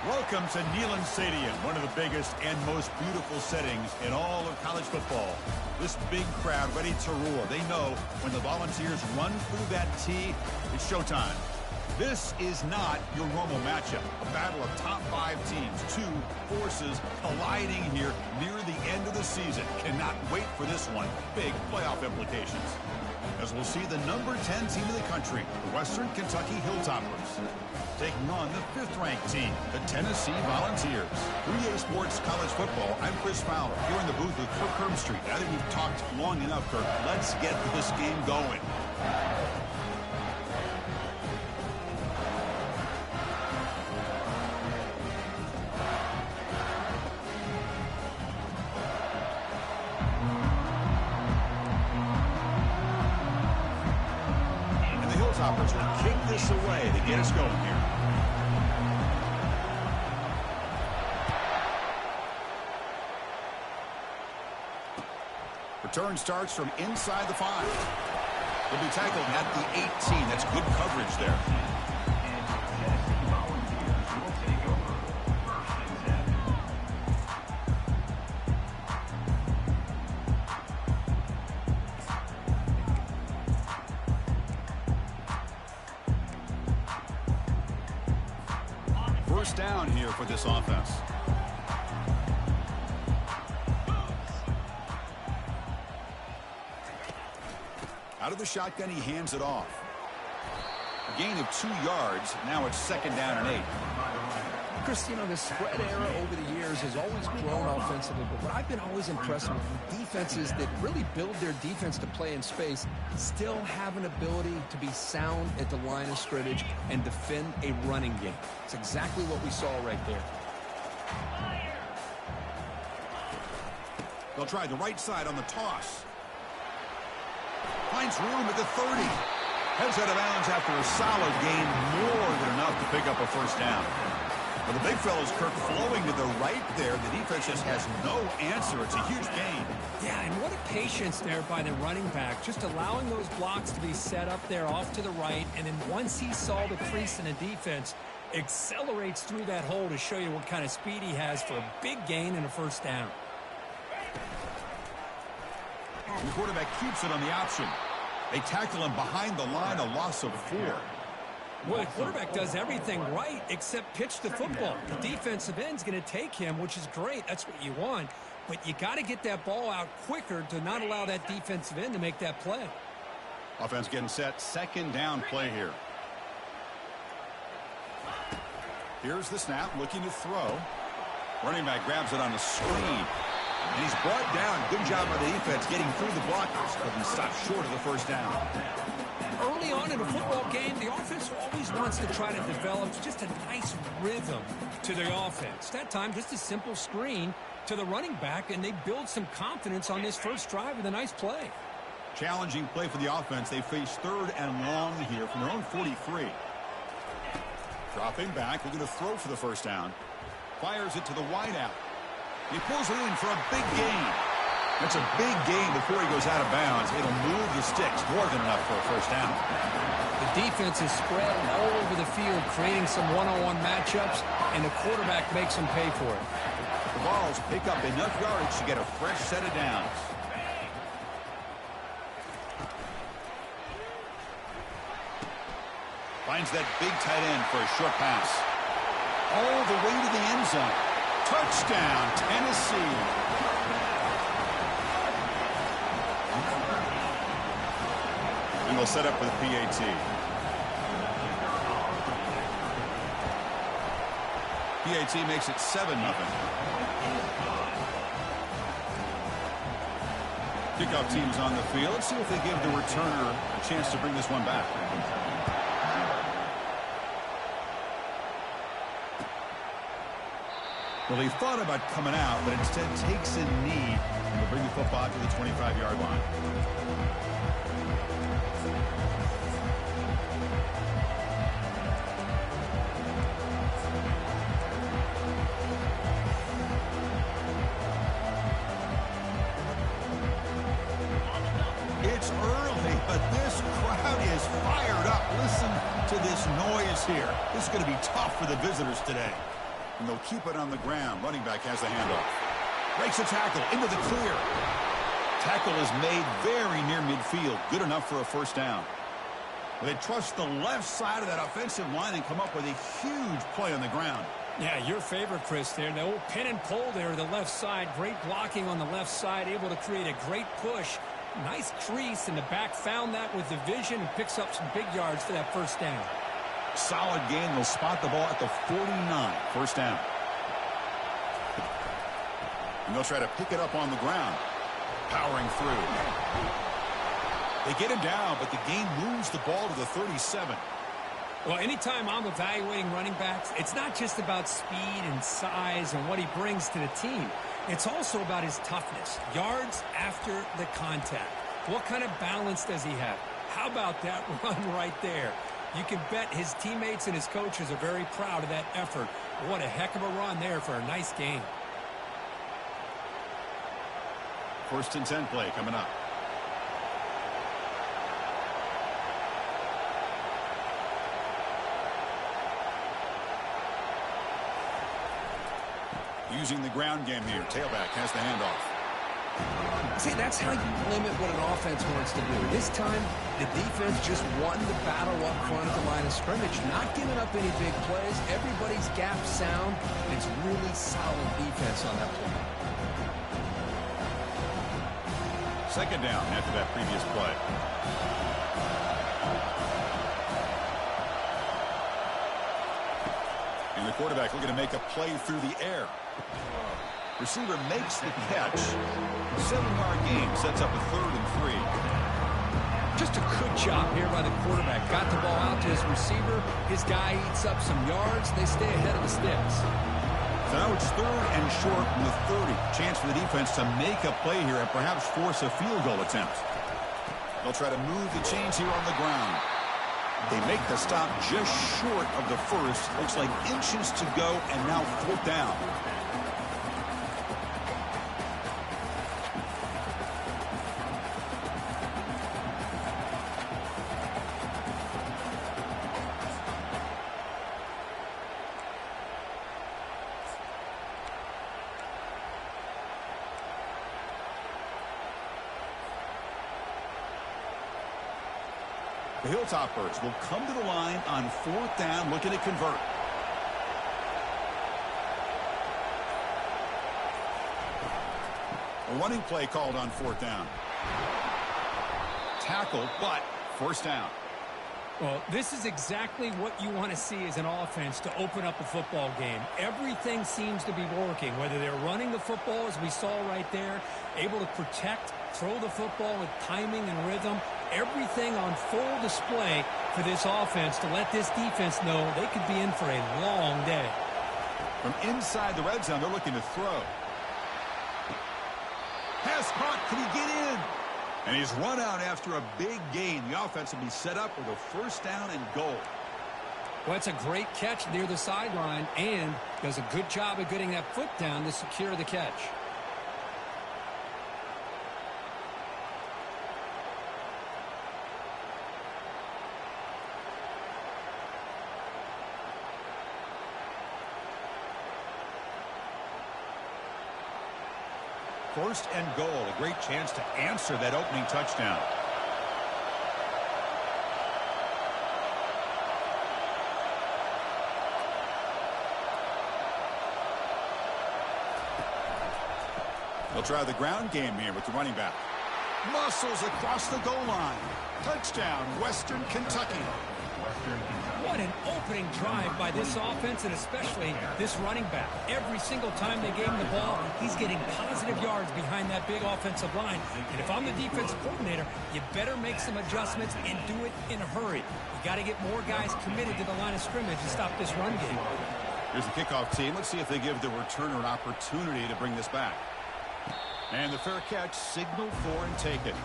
Welcome to Neyland Stadium, one of the biggest and most beautiful settings in all of college football. This big crowd ready to roar. They know when the Volunteers run through that tee, it's showtime. This is not your normal matchup. A battle of top 5 teams, 2 forces colliding here near the end of the season. Cannot wait for this one. Big playoff implications. As we'll see the number 10 team in the country, the Western Kentucky Hilltoppers, taking on the 5th-ranked team, the Tennessee Volunteers. 3A Sports College Football, I'm Chris Fowler, here in the booth with Kirk Herbstreit. I think we've talked long enough, Kirk. Let's get this game going. Hilltoppers will kick this away to get us going here. Return starts from inside the 5. Will be tackled at the 18. That's good coverage there. First down here for this offense. Out of the shotgun, he hands it off. A gain of 2 yards. Now it's 2nd down and 8. Chris, you know, the spread era over the years has always grown offensively, but what I've been always impressed with defenses that really build their defense to play in space still have an ability to be sound at the line of scrimmage and defend a running game. It's exactly what we saw right there. They'll try the right side on the toss. Finds room at the 30. Heads out of bounds after a solid gain, more than enough to pick up a first down. Well, the big fella's Kirk flowing to the right there. The defense just has no answer. It's a huge gain. Yeah, and what a patience there by the running back. Just allowing those blocks to be set up there off to the right. And then once he saw the crease in the defense, accelerates through that hole to show you what kind of speed he has for a big gain and a first down. The quarterback keeps it on the option. They tackle him behind the line, a loss of 4. Well, the quarterback does everything right except pitch the football. The defensive end's going to take him, which is great. That's what you want. But you got to get that ball out quicker to not allow that defensive end to make that play. Offense getting set. 2nd down play here. Here's the snap, looking to throw. Running back grabs it on the screen. And he's brought down. Good job by the defense getting through the blockers, but he stopped short of the first down. Early on in a football game, the offense always wants to try to develop just a nice rhythm to the offense. That time, just a simple screen to the running back, and they build some confidence on this first drive with a nice play. Challenging play for the offense. They face 3rd and long here from their own 43. Dropping back, looking to throw for the first down. Fires it to the wideout. He pulls it in for a big gain. That's a big gain before he goes out of bounds. It'll move the sticks, more than enough for a first down. The defense is spread all over the field, creating some one-on-one matchups, and the quarterback makes them pay for it. The Vols pick up enough yardage to get a fresh set of downs. Finds that big tight end for a short pass. All the way to the end zone. Touchdown, Tennessee. And they'll set up with a PAT. PAT makes it 7-0. Kickoff team's on the field. Let's see if they give the returner a chance to bring this one back. Well, he thought about coming out, but instead takes a knee and will bring the football to the 25-yard line. It's early, but this crowd is fired up. Listen to this noise here. This is going to be tough for the visitors today. And they'll keep it on the ground. Running back has the handoff. Breaks a tackle into the clear. Tackle is made very near midfield. Good enough for a first down. They trust the left side of that offensive line and come up with a huge play on the ground. Yeah, your favorite, Chris, there. The old pin and pull there, the left side. Great blocking on the left side, able to create a great push. Nice crease, and the back found that with the vision and picks up some big yards for that first down. Solid gain. They'll spot the ball at the 49. First down. And they'll try to pick it up on the ground. Powering through. They get him down, but the gain moves the ball to the 37. Well, anytime I'm evaluating running backs, it's not just about speed and size and what he brings to the team. It's also about his toughness. Yards after the contact. What kind of balance does he have? How about that run right there? You can bet his teammates and his coaches are very proud of that effort. What a heck of a run there for a nice gain. First and 10 play coming up. Using the ground game here. Tailback has the handoff. See, that's how you limit what an offense wants to do. This time, the defense just won the battle up front at the line of scrimmage, not giving up any big plays. Everybody's gap sound. It's really solid defense on that play. Second down after that previous play. And the quarterback looking to make a play through the air. Receiver makes the catch. 7-yard gain sets up a 3rd and 3. Just a good job here by the quarterback. Got the ball out to his receiver. His guy eats up some yards. They stay ahead of the sticks. So now it's 3rd and short from the 30. Chance for the defense to make a play here and perhaps force a field goal attempt. They'll try to move the chains here on the ground. They make the stop just short of the first. Looks like inches to go, and now 4th down. The Hilltoppers will come to the line on 4th down, looking to convert. A running play called on 4th down. Tackle, but first down. Well, this is exactly what you want to see as an offense to open up a football game. Everything seems to be working, whether they're running the football, as we saw right there, able to protect, throw the football with timing and rhythm. Everything on full display for this offense to let this defense know they could be in for a long day. From inside the red zone, they're looking to throw. Pass caught. Can he get in? And he's run out after a big gain. The offense will be set up with a first down and goal. Well, it's a great catch near the sideline and does a good job of getting that foot down to secure the catch. First and goal, a great chance to answer that opening touchdown. They'll try the ground game here with the running back. Muscles across the goal line. Touchdown, Western Kentucky. What an opening drive by this offense, and especially this running back. Every single time they gave him the ball, he's getting positive yards behind that big offensive line. And if I'm the defensive coordinator, you better make some adjustments and do it in a hurry. You got to get more guys committed to the line of scrimmage to stop this run game. Here's the kickoff team. Let's see if they give the returner an opportunity to bring this back. And the fair catch, signal for and take it.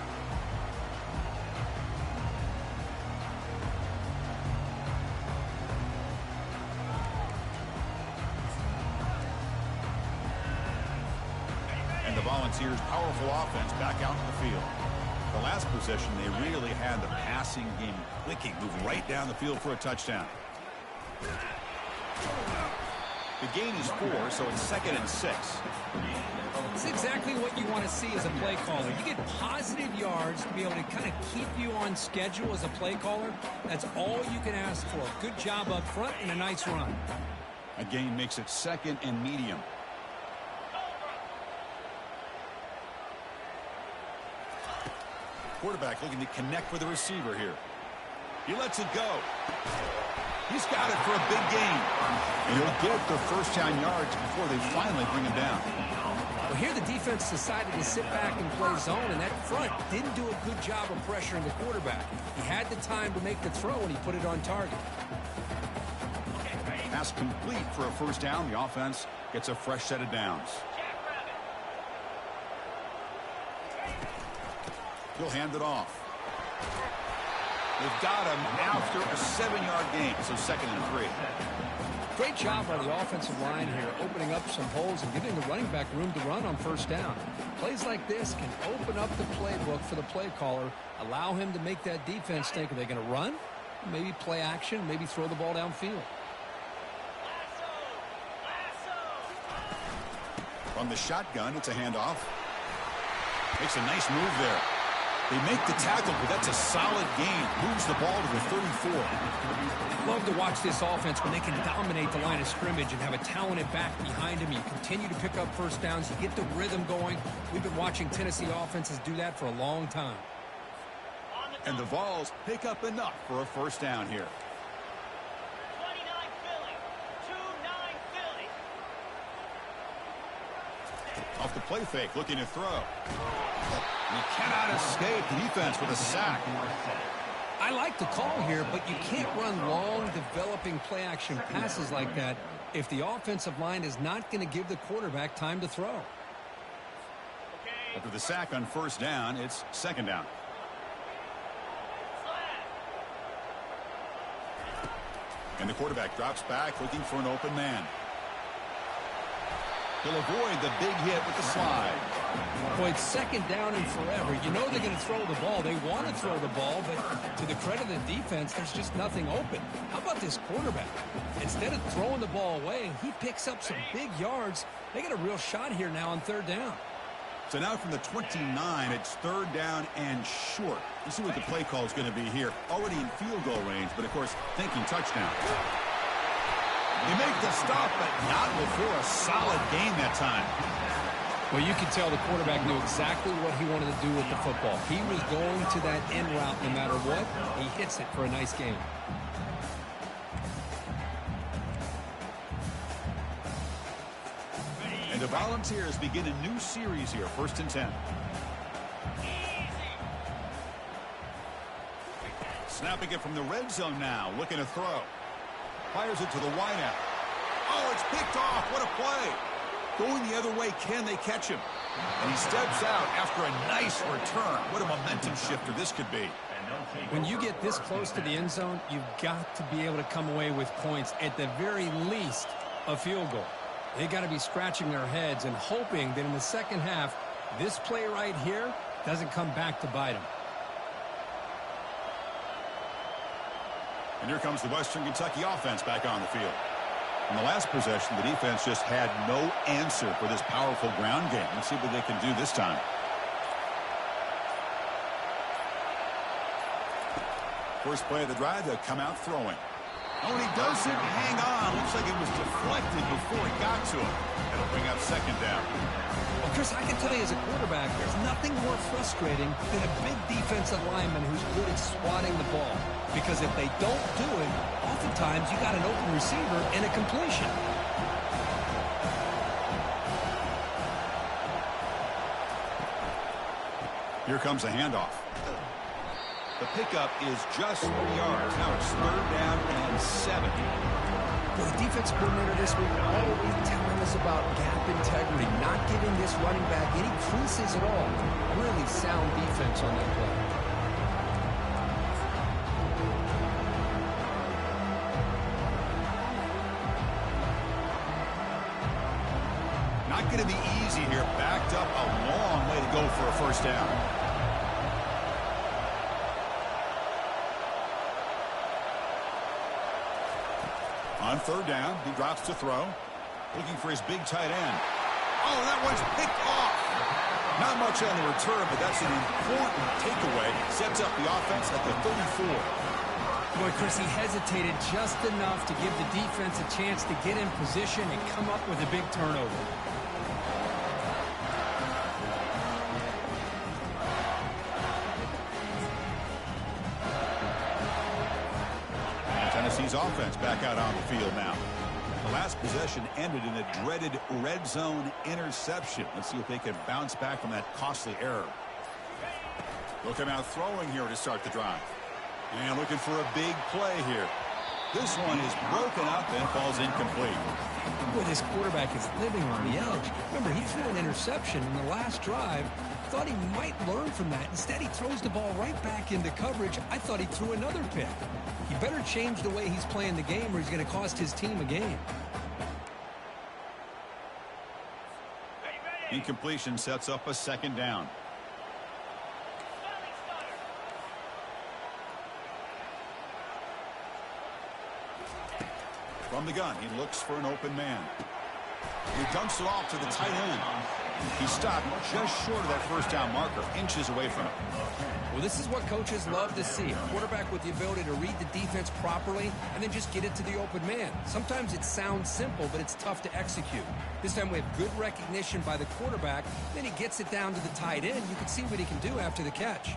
And the Volunteers' powerful offense back out in the field. The last possession, they really had the passing game clicking, move right down the field for a touchdown. The gain is 4, so it's 2nd and 6. It's exactly what you want to see as a play caller. You get positive yards to be able to kind of keep you on schedule as a play caller. That's all you can ask for. Good job up front and a nice run. A gain makes it 2nd and medium. Quarterback looking to connect with the receiver here. He lets it go. He's got it for a big gain. And he'll get the first down yards before they finally bring him down. Well, here the defense decided to sit back and play zone, and that front didn't do a good job of pressuring the quarterback. He had the time to make the throw, and he put it on target. Pass complete for a first down. The offense gets a fresh set of downs. He'll hand it off. They've got him after a 7-yard gain, so 2nd and 3. Great job by the offensive line here, opening up some holes and giving the running back room to run on first down. Plays like this can open up the playbook for the play caller, allow him to make that defense think, are they going to run? Maybe play action, maybe throw the ball downfield. From the shotgun, it's a handoff. Makes a nice move there. They make the tackle, but that's a solid gain. Moves the ball to the 34. Love to watch this offense when they can dominate the line of scrimmage and have a talented back behind him. You continue to pick up first downs. You get the rhythm going. We've been watching Tennessee offenses do that for a long time. And the Vols pick up enough for a first down here. 29 Philly. 2-9 Philly. Off the play fake, looking to throw. He cannot escape the defense with a sack. I like the call here, but you can't run long, developing play-action passes like that if the offensive line is not going to give the quarterback time to throw. After the sack on first down, it's 2nd down. And the quarterback drops back, looking for an open man. He'll avoid the big hit with the slide. Boy, it's 2nd down and forever. You know they're going to throw the ball. They want to throw the ball, but to the credit of the defense, there's just nothing open. How about this quarterback? Instead of throwing the ball away, he picks up some big yards. They got a real shot here now on 3rd down. So now from the 29, it's 3rd down and short. You see what the play call is going to be here. Already in field goal range, but of course, thinking touchdown. You make the stop, but not before a solid gain that time. Well, you can tell the quarterback knew exactly what he wanted to do with the football. He was going to that in route no matter what. He hits it for a nice gain. And the Volunteers begin a new series here, 1st and 10. Snapping it from the red zone now, looking to throw. Fires it to the wideout. Oh, it's picked off. What a play. Going the other way, can they catch him? And he steps out after a nice return. What a momentum shifter this could be. When you get this close to the end zone, you've got to be able to come away with points, at the very least, a field goal. They got to be scratching their heads and hoping that in the second half, this play right here doesn't come back to bite them. And here comes the Western Kentucky offense back on the field. In the last possession, the defense just had no answer for this powerful ground game. Let's see what they can do this time. First play of the drive, they'll come out throwing. Oh, and he doesn't hang on. Looks like it was deflected before it got to him. It'll bring up 2nd down. Well, Chris, I can tell you as a quarterback, there's nothing more frustrating than a big defensive lineman who's good at swatting the ball. Because if they don't do it, oftentimes you got an open receiver and a completion. Here comes a handoff. The pickup is just 3 yards. Now it's 3rd down and 7. Well, the defense coordinator this week always telling us about gap integrity, not giving this running back any creases at all. Really sound defense on that play. Not going to be easy here. Backed up a long way to go for a first down. On 3rd down, he drops to throw. Looking for his big tight end. Oh, that one's picked off. Not much on the return, but that's an important takeaway. Sets up the offense at the 34. Boy, Chris, he hesitated just enough to give the defense a chance to get in position and come up with a big turnover. Tennessee's offense back out on the field now. The last possession ended in a dreaded red zone interception. Let's see if they can bounce back from that costly error. They'll come out throwing here to start the drive. And looking for a big play here. This one is broken up and falls incomplete. Boy, this quarterback is living on the edge. Remember, he threw an interception in the last drive. Thought he might learn from that. Instead, he throws the ball right back into coverage. I thought he threw another pick. He better change the way he's playing the game or he's going to cost his team a game. Incompletion sets up a second down. From the gun, he looks for an open man. He dumps it off to the tight end. He stopped just short of that first down marker, inches away from it. Well, this is what coaches love to see. A quarterback with the ability to read the defense properly and then just get it to the open man. Sometimes it sounds simple, but it's tough to execute. This time we have good recognition by the quarterback. Then he gets it down to the tight end. You can see what he can do after the catch.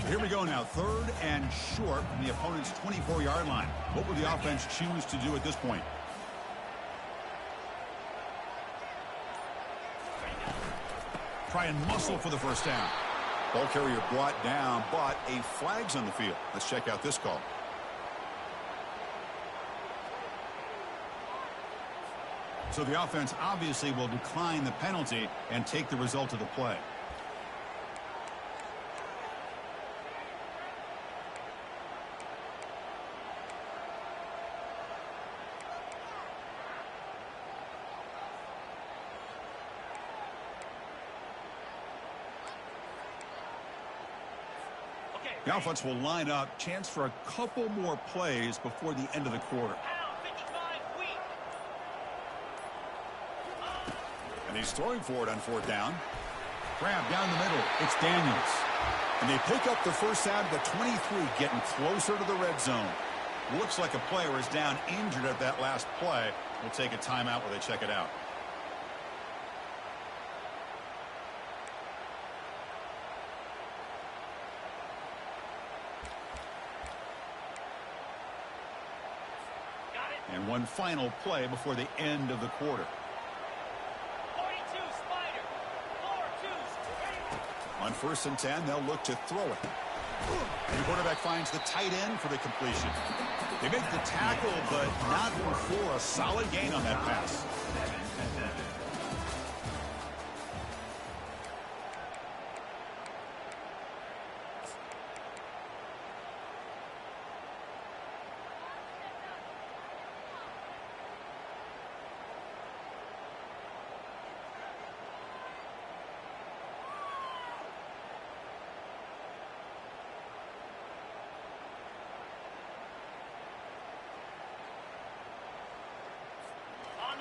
Here we go now, 3rd and short from the opponent's 24-yard line. What will the offense choose to do at this point? Try and muscle for the first down. Ball carrier brought down, but a flag's on the field. Let's check out this call. So the offense obviously will decline the penalty and take the result of the play. The offense will line up. Chance for a couple more plays before the end of the quarter. And he's throwing for it on 4th down. Grab down the middle. It's Daniels. And they pick up the first down at the 23, getting closer to the red zone. Looks like a player is down injured at that last play. We'll take a timeout while they check it out. And one final play before the end of the quarter. 42 Spider. 4-2. On 1st and 10, they'll look to throw it. The quarterback finds the tight end for the completion. They make the tackle, but not before a solid gain on that pass.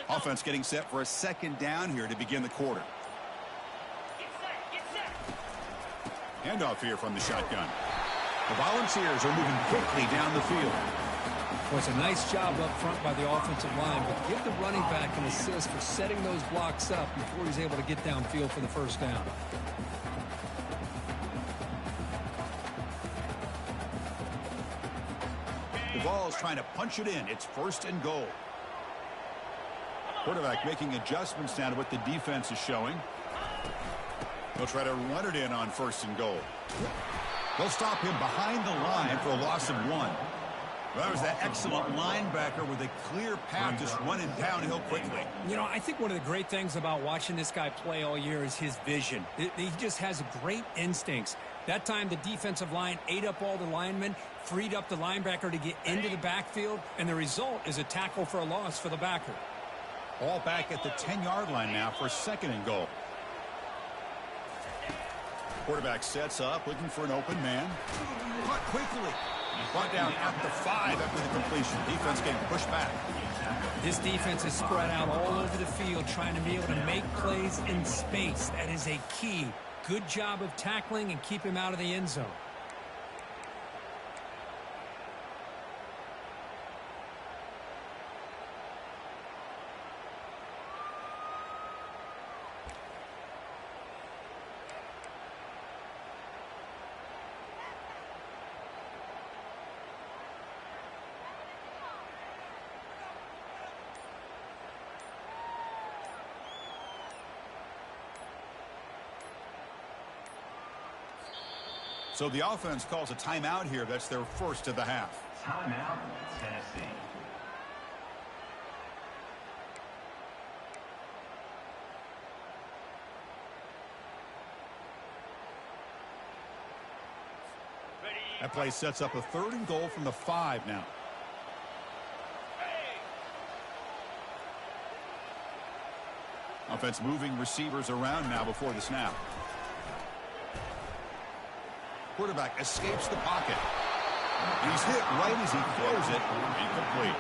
Offense getting set for a second down here to begin the quarter. Get set. Handoff here from the shotgun. The Volunteers are moving quickly down the field. Well, it's a nice job up front by the offensive line, but give the running back an assist for setting those blocks up before he's able to get downfield for the first down. The ball is trying to punch it in. It's 1st and goal. Quarterback making adjustments now to what the defense is showing. They'll try to run it in on 1st and goal. They'll stop him behind the line for a loss of 1. Well, that was that excellent linebacker with a clear path just running downhill quickly. You know, I think one of the great things about watching this guy play all year is his vision. He just has great instincts. That time the defensive line ate up all the linemen, freed up the linebacker to get into the backfield, and the result is a tackle for a loss for the backer. All back at the 10-yard line now for 2nd and goal. Quarterback sets up, looking for an open man. Caught quickly. Brought down at the 5 after the completion. Defense getting pushed back. This defense is spread out all over the field, trying to be able to make plays in space. That is a key. Good job of tackling and keep him out of the end zone. So the offense calls a timeout here. That's their first of the half. Timeout, Tennessee. That play sets up a 3rd and goal from the 5 now. Offense moving receivers around now before the snap. Quarterback escapes the pocket. He's hit right as he throws it. Incomplete.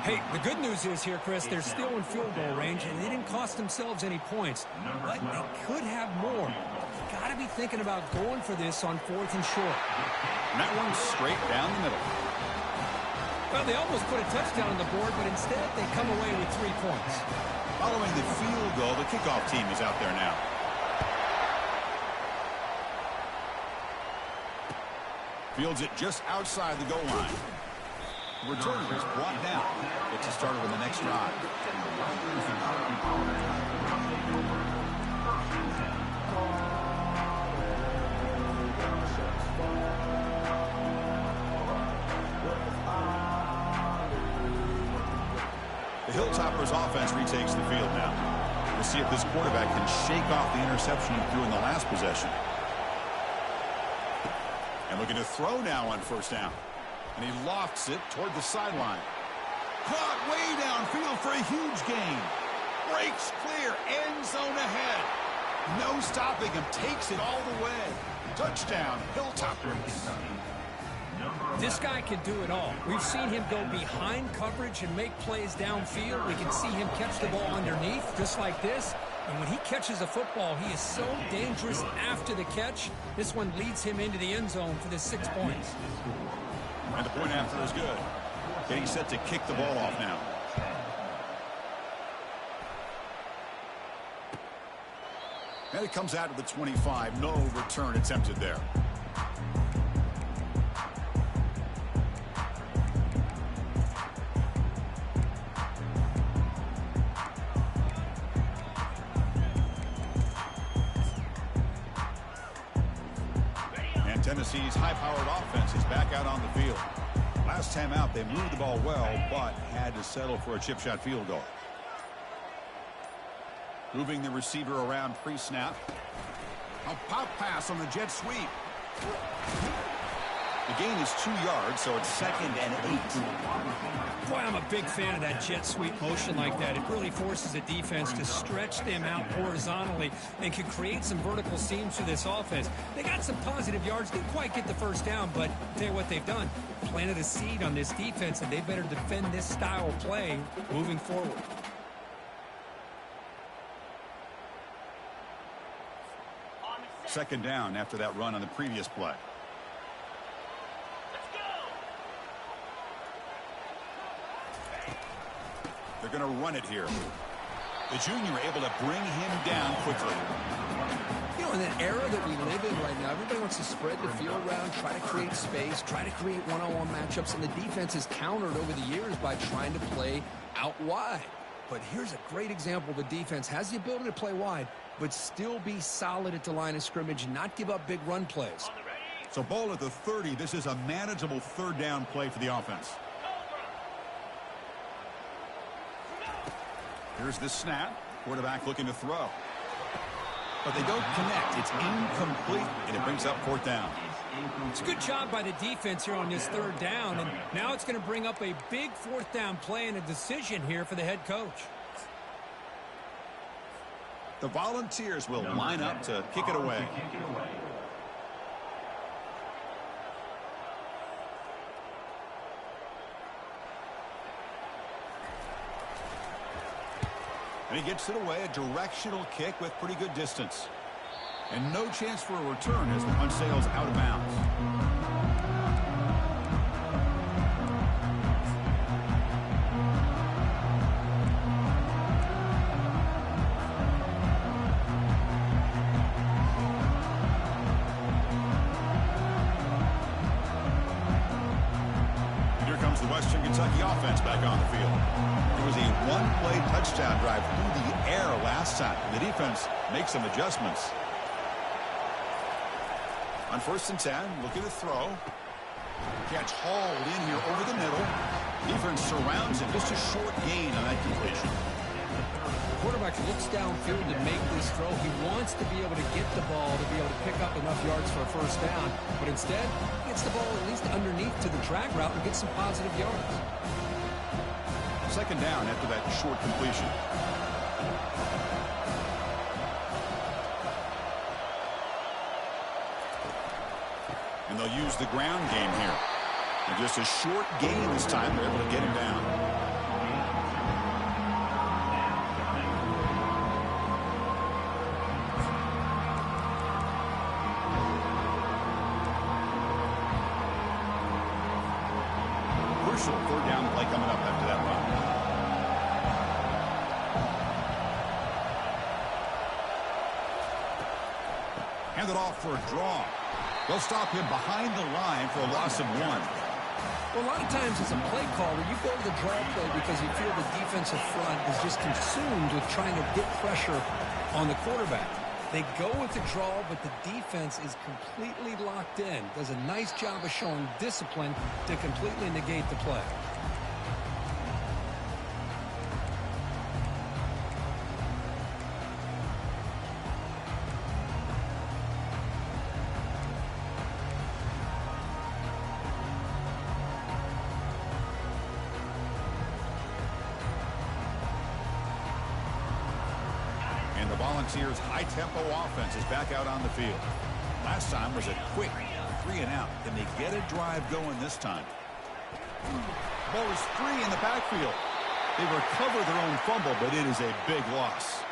Hey, the good news is here, Chris, they're still in field goal range, and they didn't cost themselves any points. But they could have more. You got to be thinking about going for this on 4th and short. And that one's straight down the middle. Well, they almost put a touchdown on the board, but instead they come away with 3 points. Following the field goal, the kickoff team is out there now. Fields it just outside the goal line. The returner is brought down. Gets us started on the next drive. The Hilltoppers offense retakes the field now. We'll see if this quarterback can shake off the interception he threw in the last possession. And looking to throw now on 1st down. And he lofts it toward the sideline. Caught way downfield for a huge gain. Breaks clear, end zone ahead. No stopping him, takes it all the way. Touchdown, Hilltoppers. This guy can do it all. We've seen him go behind coverage and make plays downfield. We can see him catch the ball underneath, just like this. And when he catches a football, he is so dangerous after the catch. This one leads him into the end zone for the 6 points. And the point after is good. Getting set to kick the ball off now. And it comes out of the 25. No return attempted there. Tennessee's high-powered offense is back out on the field. Last time out, they moved the ball well, but had to settle for a chip shot field goal. Moving the receiver around pre-snap. A pop pass on the jet sweep. The gain is 2 yards, so it's 2nd and 8. Boy, I'm a big fan of that jet sweep motion like that. It really forces a defense to stretch them out horizontally and can create some vertical seams for this offense. They got some positive yards, didn't quite get the 1st down, but I'll tell you what they've done. Planted a seed on this defense, and they better defend this style of play moving forward. Second down after that run on the previous play. They're going to run it here. The junior able to bring him down quickly. You know, in an era that we live in right now, everybody wants to spread the field around, try to create space, try to create one-on-one matchups, and the defense has countered over the years by trying to play out wide. But here's a great example. The defense has the ability to play wide, but still be solid at the line of scrimmage, not give up big run plays. So ball at the 30. This is a manageable 3rd down play for the offense. Here's the snap. Quarterback looking to throw. But they don't connect. It's incomplete, and it brings up 4th down. It's a good job by the defense here on this 3rd down, and now it's going to bring up a big 4th down play and a decision here for the head coach. The Volunteers will line up to kick it away. And he gets it away, a directional kick with pretty good distance. And no chance for a return as the punt sails out of bounds. Here comes the Western Kentucky offense back on the field. It was a one-play touchdown drive through the air last time. The defense makes some adjustments. On 1st and 10, looking to throw. Catch hauled in here over the middle. Defense surrounds him. Just a short gain on that completion. The quarterback looks downfield to make this throw. He wants to be able to get the ball to be able to pick up enough yards for a first down. But instead, he gets the ball at least underneath to the drag route and gets some positive yards. 2nd down after that short completion. And they'll use the ground game here. And just a short gain this time. They're able to get him down. Crucial 3rd down play coming up after that run. Hand it off for a draw. They'll stop him behind the line for a loss of 1. Well, a lot of times as a play caller, you go to the draw play because you feel the defensive front is just consumed with trying to get pressure on the quarterback. They go with the draw, but the defense is completely locked in. Does a nice job of showing discipline to completely negate the play. Volunteers' high-tempo offense is back out on the field. Last time was a quick 3-and-out. Can they get a drive going this time? Ball is free in the backfield. They recover their own fumble, but it is a big loss.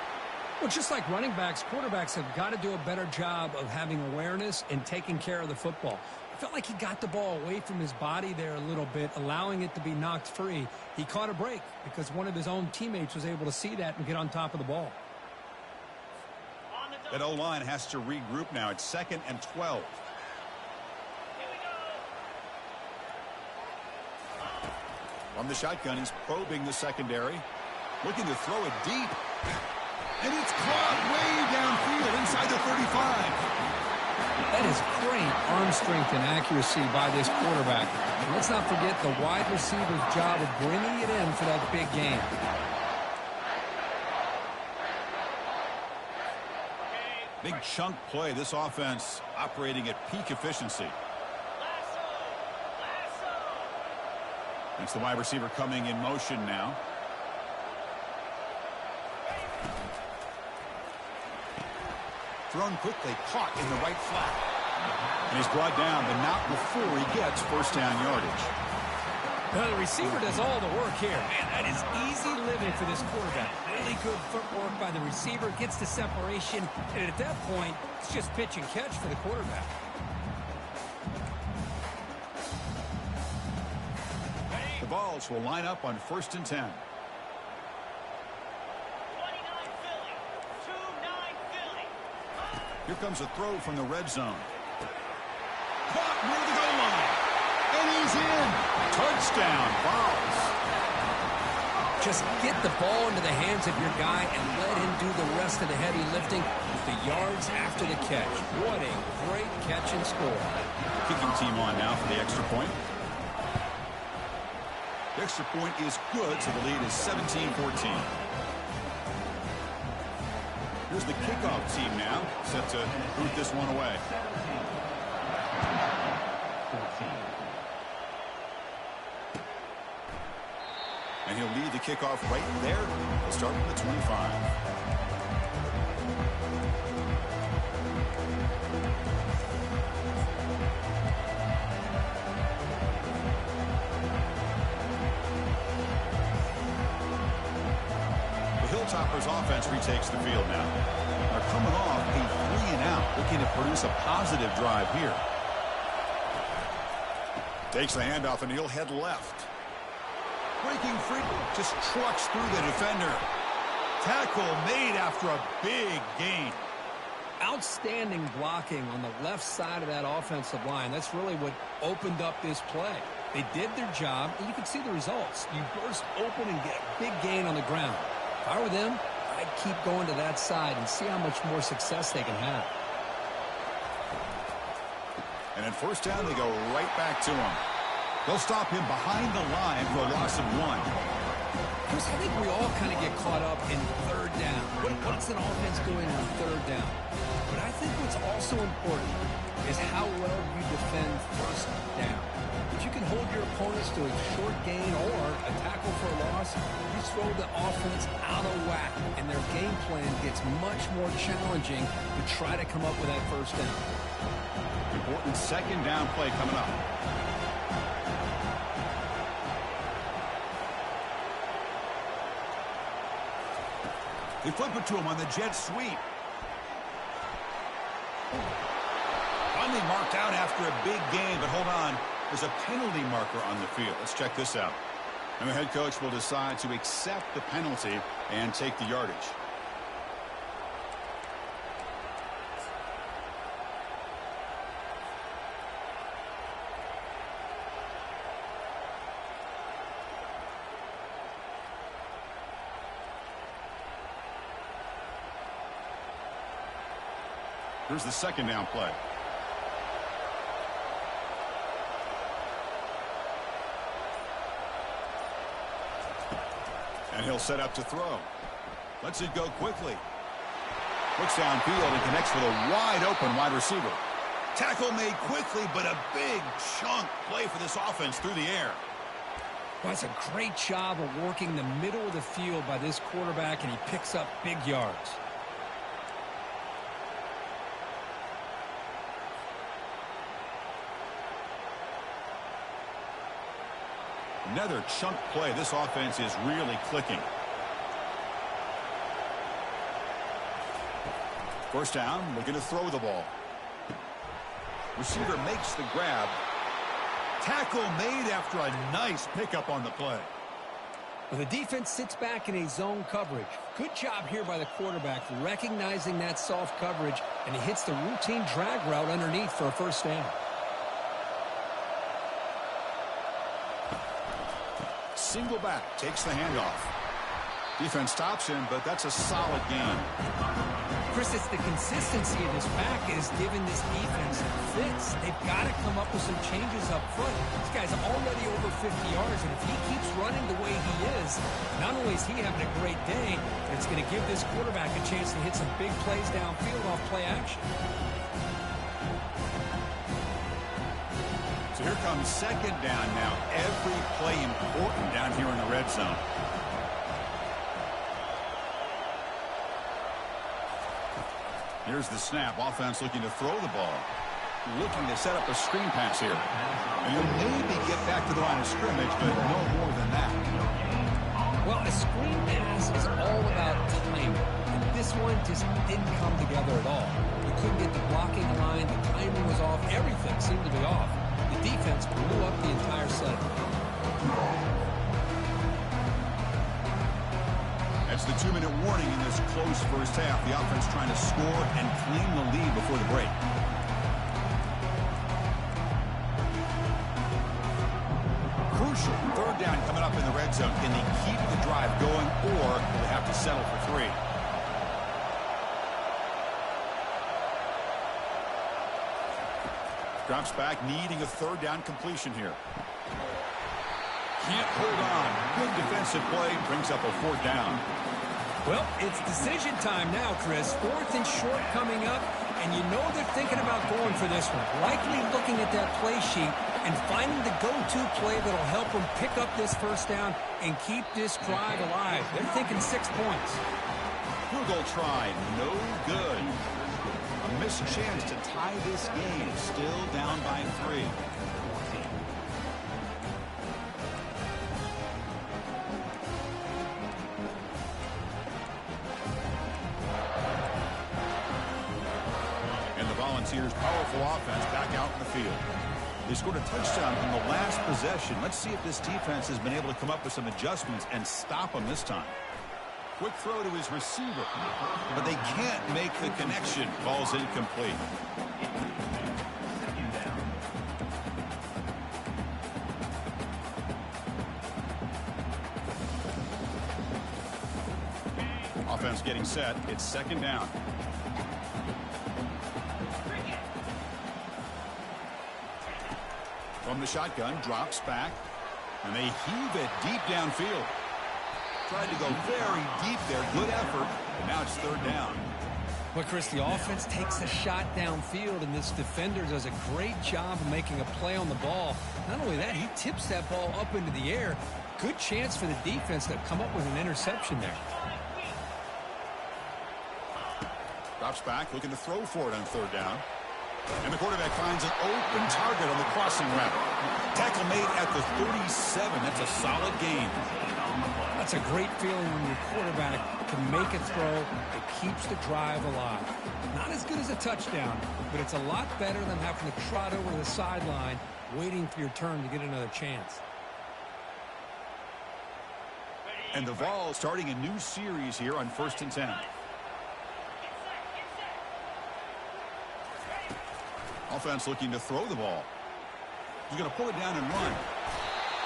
Well, just like running backs, quarterbacks have got to do a better job of having awareness and taking care of the football. I felt like he got the ball away from his body there a little bit, allowing it to be knocked free. He caught a break because one of his own teammates was able to see that and get on top of the ball. That O-line has to regroup now. It's 2nd and 12. From the shotgun, he's probing the secondary. Looking to throw it deep. And it's caught way downfield inside the 35. That is great arm strength and accuracy by this quarterback. And let's not forget the wide receiver's job of bringing it in for that big game. Big chunk play. This offense operating at peak efficiency. It's the wide receiver coming in motion now. Thrown quickly, caught in the right flat. And he's brought down, but not before he gets first down yardage. Well, the receiver does all the work here. Man, that is easy living for this quarterback. Really good footwork by the receiver, gets the separation, and at that point, it's just pitch and catch for the quarterback. The Vols will line up on 1st and 10. 29 Philly. 2-9 Philly. Here comes a throw from the red zone. Caught near the goal line. And he's in. Touchdown, Vols. Just get the ball into the hands of your guy and let him do the rest of the heavy lifting with the yards after the catch. What a great catch and score. Kicking team on now for the extra point. The extra point is good, so the lead is 17-14. Here's the kickoff team now, set to boot this one away. And he'll lead the kickoff right there. He'll start from the 25. Hilltopper's offense retakes the field now. They're coming off a 3-and-out, looking to produce a positive drive here. Takes the handoff, and he'll head left. Breaking free, just trucks through the defender. Tackle made after a big gain. Outstanding blocking on the left side of that offensive line. That's really what opened up this play. They did their job, and you can see the results. You burst open and get a big gain on the ground. If I were them, I'd keep going to that side and see how much more success they can have. And at first down, they go right back to him. They'll stop him behind the line for a loss of 1. Chris, I think we all kind of get caught up in third down. What's an offense doing on third down? But I think what's also important is how well you defend first down. If you can hold your opponents to a short gain or a tackle for a loss, you throw the offense out of whack, and their game plan gets much more challenging to try to come up with that first down. Important second down play coming up. They flip it to him on the jet sweep. Finally marked out after a big gain, but hold on. There's a penalty marker on the field. Let's check this out. And the head coach will decide to accept the penalty and take the yardage. Here's the second down play. And he'll set up to throw. Lets it go quickly. Looks downfield and connects with a wide open wide receiver. Tackle made quickly, but a big chunk play for this offense through the air. Well, that's a great job of working the middle of the field by this quarterback, and he picks up big yards. Another chunk play. This offense is really clicking. First down, looking to throw the ball. Receiver makes the grab. Tackle made after a nice pickup on the play. Well, the defense sits back in a zone coverage. Good job here by the quarterback recognizing that soft coverage, and he hits the routine drag route underneath for a first down. Single back, takes the handoff. Defense stops him, but that's a solid gain. Chris, it's the consistency of his back is giving this defense fits. They've got to come up with some changes up front. This guy's already over 50 yards, and if he keeps running the way he is, not only is he having a great day, but it's going to give this quarterback a chance to hit some big plays downfield off play action. So here comes second down now. Every play important down here in the red zone. Here's the snap. Offense looking to throw the ball. Looking to set up a screen pass here. And he'll maybe get back to the line of scrimmage, but no more than that. Well, a screen pass is all about timing. And this one just didn't come together at all. You couldn't get the blocking line. The timing was off. Everything seemed to be off. The defense blew up the entire set. That's the 2-minute warning in this close first half. The offense trying to score and claim the lead before the break. Crucial third down coming up in the red zone. Can they keep the drive going, or will they have to settle for 3? Drops back, needing a third down completion here. Can't hold on. Good defensive play, brings up a 4th down. Well, it's decision time now, Chris. 4th and short coming up, and you know they're thinking about going for this one. Likely looking at that play sheet and finding the go-to play that'll help them pick up this first down and keep this drive alive. They're thinking 6 points. Field goal try, no good. A missed chance to tie this game, still down by 3. Volunteers' powerful offense back out in the field. They scored a touchdown on the last possession. Let's see if this defense has been able to come up with some adjustments and stop them this time. Quick throw to his receiver, but they can't make the connection. Ball's incomplete. Offense getting set. It's second down. From the shotgun, drops back, and they heave it deep downfield. Tried to go very deep there. Good effort. And now it's third down. Well, Chris, the offense takes a shot downfield, and this defender does a great job of making a play on the ball. Not only that, he tips that ball up into the air. Good chance for the defense to come up with an interception there. Drops back, looking to throw for it on third down. And the quarterback finds an open target on the crossing route. Tackle made at the 37. That's a solid gain. That's a great feeling when your quarterback can make a throw that keeps the drive alive. Not as good as a touchdown, but it's a lot better than having to trot over to the sideline waiting for your turn to get another chance. And the Vols starting a new series here on 1st and 10. Offense looking to throw the ball. He's going to pull it down and run.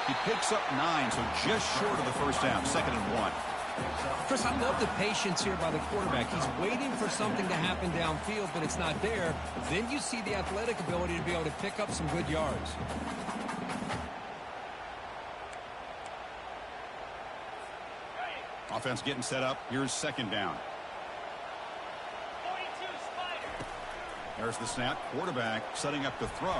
He picks up 9, so just short of the first down. 2nd and 1. Chris, I love the patience here by the quarterback. He's waiting for something to happen downfield, but it's not there. Then you see the athletic ability to be able to pick up some good yards. Offense getting set up. Here's 2nd down. There's the snap. Quarterback setting up the throw.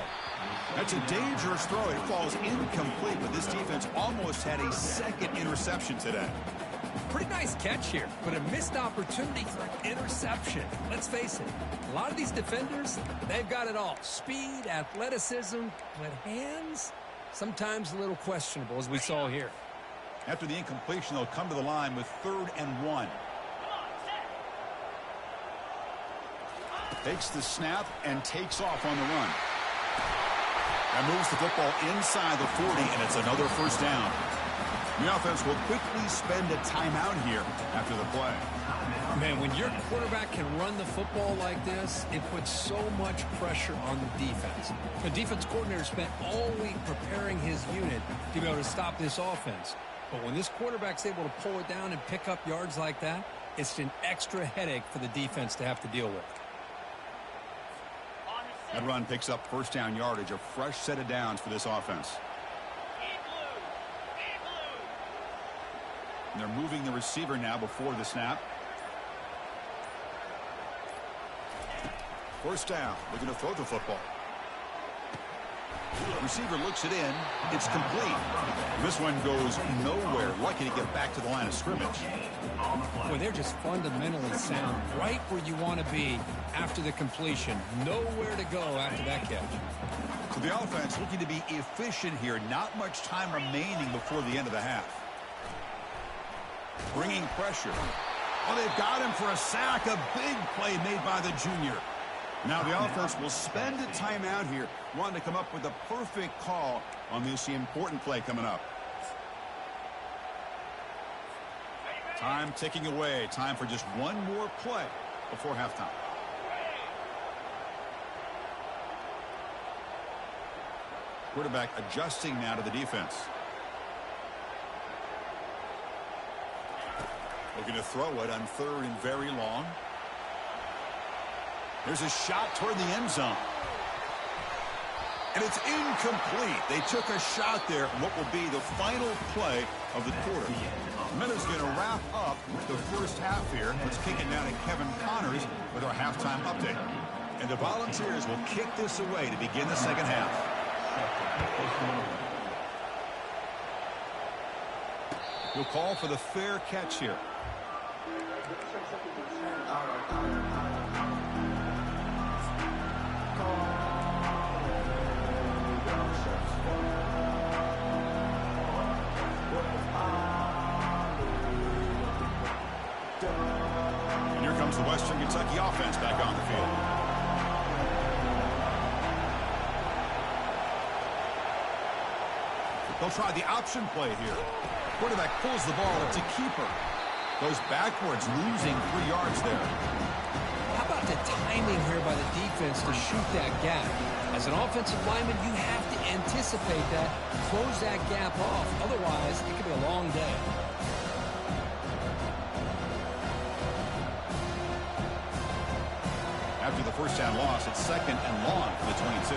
That's a dangerous throw. It falls incomplete, but this defense almost had a second interception today. Pretty nice catch here, but a missed opportunity for an interception. Let's face it, a lot of these defenders, they've got it all. Speed, athleticism, but hands, sometimes a little questionable, as we saw here. After the incompletion, they'll come to the line with 3rd and 1. Takes the snap and takes off on the run. That moves the football inside the 40, and it's another first down. The offense will quickly spend a timeout here after the play. Man, when your quarterback can run the football like this, it puts so much pressure on the defense. The defense coordinator spent all week preparing his unit to be able to stop this offense. But when this quarterback's able to pull it down and pick up yards like that, it's an extra headache for the defense to have to deal with. That run picks up first down yardage, a fresh set of downs for this offense. And they're moving the receiver now before the snap. First down, looking to throw the football. Receiver looks it in. It's complete. This one goes nowhere. Lucky to get back to the line of scrimmage. Boy, they're just fundamentally sound. Right where you want to be after the completion. Nowhere to go after that catch. So the offense looking to be efficient here. Not much time remaining before the end of the half. Bringing pressure. Oh, they've got him for a sack. A big play made by the junior. Now the offense will spend a timeout here, wanting to come up with a perfect call on this important play coming up. Time ticking away. Time for just one more play before halftime. Quarterback adjusting now to the defense. Looking to throw it on 3rd and very long. There's a shot toward the end zone. And it's incomplete. They took a shot there in what will be the final play of the quarter. Minutes going to wrap up the first half here. Let's kick it down to Kevin Connors with our halftime update. And the Volunteers will kick this away to begin the second half. He'll call for the fair catch here. And here comes the Western Kentucky offense back on the field. They'll try the option play here. Quarterback pulls the ball. It's a keeper. Goes backwards, losing 3 yards there. How about the timing here by the defense to shoot that gap? As an offensive lineman, you have to anticipate that, close that gap off. Otherwise, it could be a long day. After the first down loss, it's 2nd and long for the 22.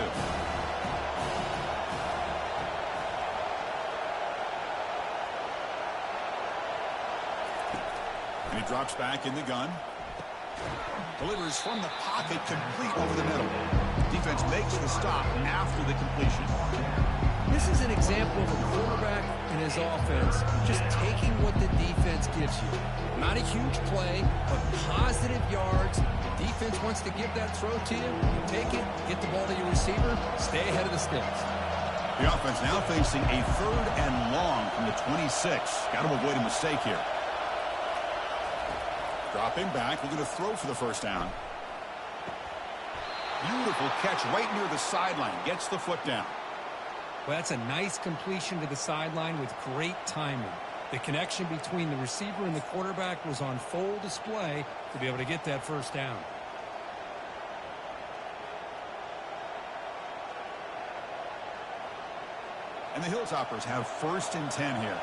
And he drops back in the gun. Delivers from the pocket, complete over the middle. Defense makes the stop after the completion. This is an example of a quarterback and his offense just taking what the defense gives you. Not a huge play, but positive yards. The defense wants to give that throw to you. You take it, get the ball to your receiver, stay ahead of the sticks. The offense now facing a 3rd and long from the 26. Got to avoid a mistake here. Dropping back, we're going to throw for the first down. Beautiful catch right near the sideline. Gets the foot down. Well, that's a nice completion to the sideline with great timing. The connection between the receiver and the quarterback was on full display to be able to get that first down. And the Hilltoppers have 1st and 10 here.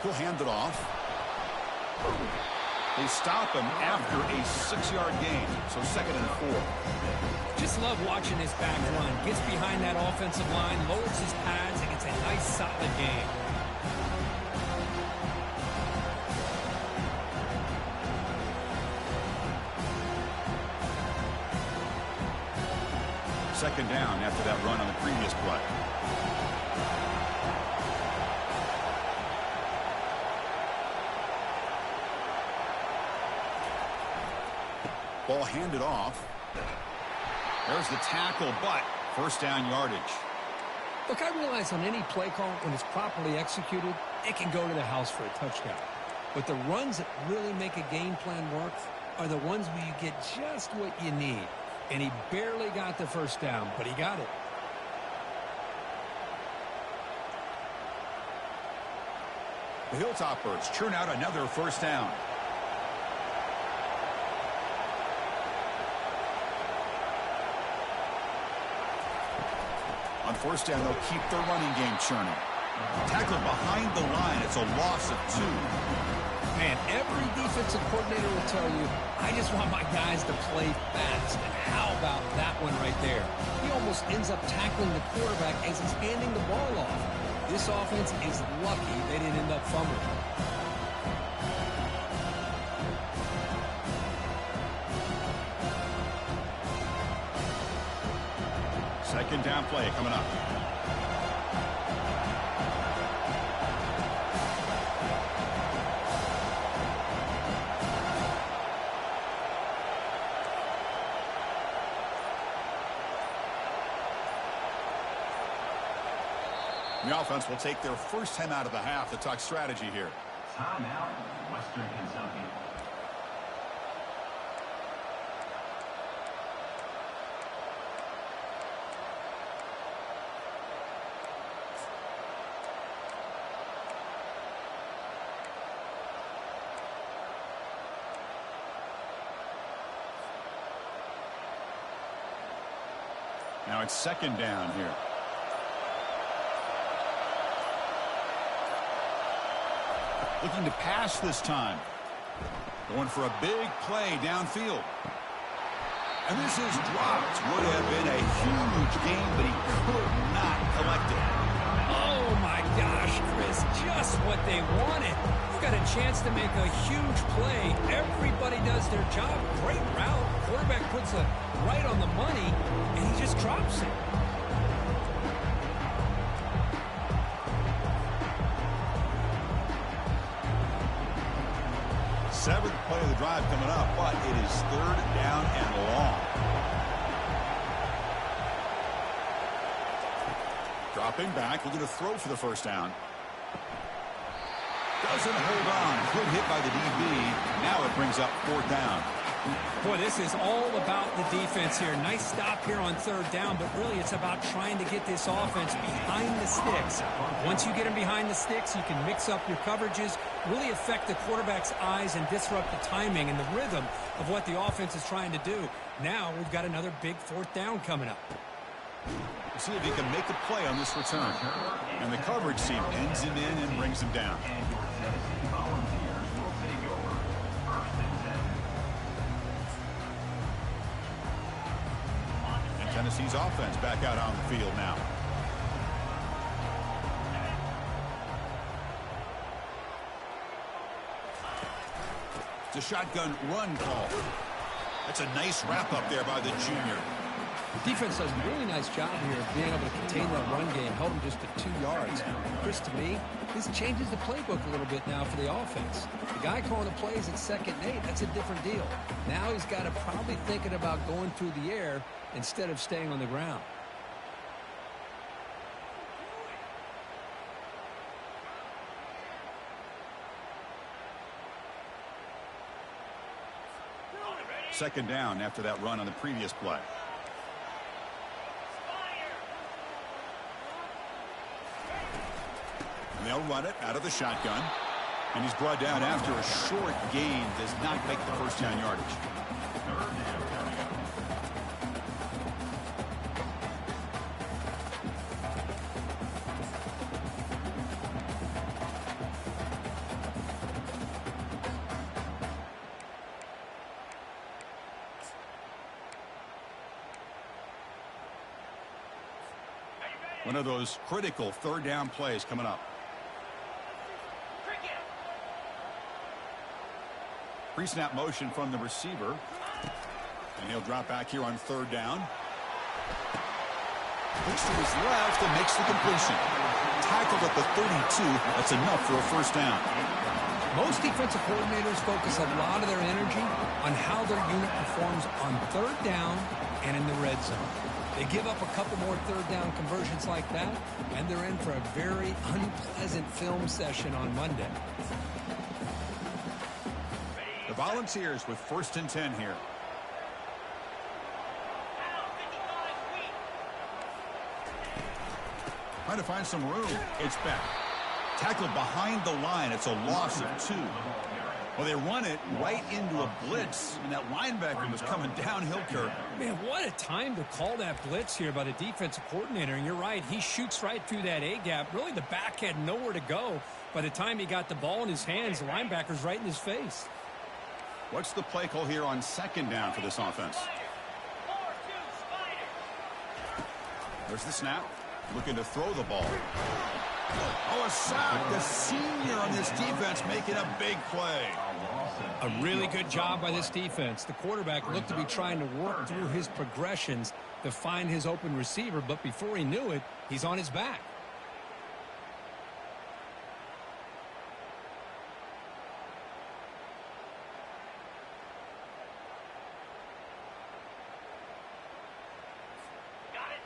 He'll hand it off. They stop him after a 6-yard gain, so 2nd and 4. Just love watching this back run. Gets behind that offensive line, lowers his pads, and gets a nice solid gain. Second down after that run on the previous play. Ball handed off. There's the tackle, but first down yardage. Look, I realize on any play call, when it's properly executed, it can go to the house for a touchdown. But the runs that really make a game plan work are the ones where you get just what you need. And he barely got the first down, but he got it. The Hilltoppers churn out another first down. On first down, they'll keep their running game churning. Tackler behind the line. It's a loss of 2. Man, every defensive coordinator will tell you, I just want my guys to play fast. And how about that one right there? He almost ends up tackling the quarterback as he's handing the ball off. This offense is lucky they didn't end up fumbling. Second down play coming up. The offense will take their first time out of the half to talk strategy here. Timeout, Western Kentucky. Now it's second down here. Looking to pass this time. Going for a big play downfield. And this is dropped. Would have been a huge game, but he could not collect it. Oh, my gosh, Chris, just what they wanted. You got a chance to make a huge play. Everybody does their job. Great route. Quarterback puts it right on the money, and he just drops it. Seventh play of the drive coming up, but it is third down and long. Dropping back, we're going to throw for the first down. Doesn't hold on. Good hit by the DB. Now it brings up fourth down. Boy, this is all about the defense here. Nice stop here on third down, but really it's about trying to get this offense behind the sticks. Once you get them behind the sticks, you can mix up your coverages, really affect the quarterback's eyes and disrupt the timing and the rhythm of what the offense is trying to do. Now we've got another big fourth down coming up. We'll see if he can make a play on this return. And the coverage team ends him in and brings him down. And Tennessee's offense back out on the field now. It's a shotgun run call. That's a nice wrap up there by the junior. The defense does a really nice job here of being able to contain that run game, held him just to 2 yards. Chris, to me, this changes the playbook a little bit now for the offense. The guy calling the plays at 2nd and 8, that's a different deal. Now he's got to probably thinking about going through the air instead of staying on the ground. Second down after that run on the previous play. And they'll run it out of the shotgun. And he's brought down after a short gain. Does not make the first down yardage. One of those critical third down plays coming up. Pre-snap motion from the receiver. And he'll drop back here on third down. Looks to his left and makes the completion. Tackled at the 32. That's enough for a first down. Most defensive coordinators focus a lot of their energy on how their unit performs on third down and in the red zone. They give up a couple more third down conversions like that, and they're in for a very unpleasant film session on Monday. The Volunteers with 1st and 10 here. Trying to find some room. It's back. Tackled behind the line. It's a loss of 2. Well, they run it right into a blitz, and that linebacker was coming downhill, Kurt. Man, what a time to call that blitz here by the defensive coordinator. And you're right, he shoots right through that A-gap. Really, the back had nowhere to go. By the time he got the ball in his hands, the linebacker's right in his face. What's the play call here on 2nd down for this offense? There's the snap. Looking to throw the ball. Oh, a sack. The senior on this defense making a big play. A really good job by this defense. The quarterback looked to be trying to work through his progressions to find his open receiver, but before he knew it, he's on his back.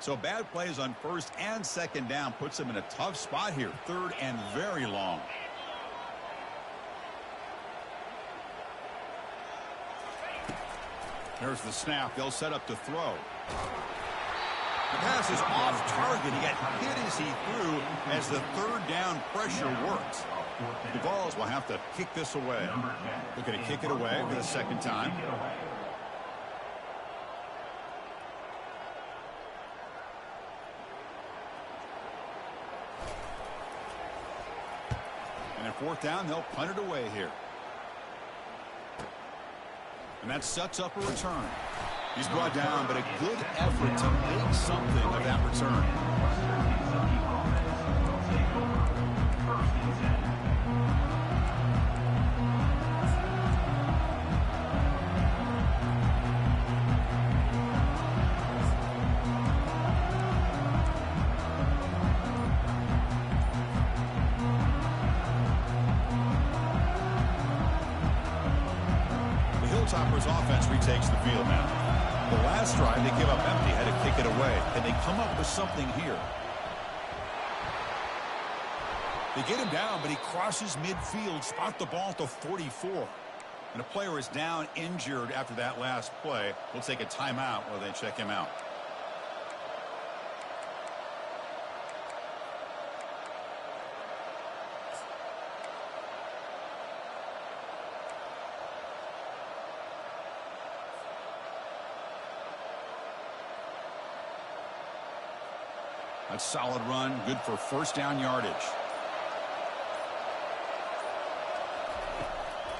So bad plays on 1st and 2nd down puts him in a tough spot here. 3rd and very long. There's the snap. They'll set up to throw. The pass is off target. He got hit as he threw as the 3rd down pressure worked. The Vols will have to kick this away. Looking to kick it away for the 2nd time. And at 4th down, they'll punt it away here. And that sets up a return. He's brought down, but a good effort to make something of that return. Hilltoppers offense retakes the field now. The last drive they give up empty, had to kick it away. Can they come up with something here? They get him down, but he crosses midfield, spot the ball at the 44. And a player is down injured after that last play. We'll take a timeout while they check him out. A solid run, good for first down yardage.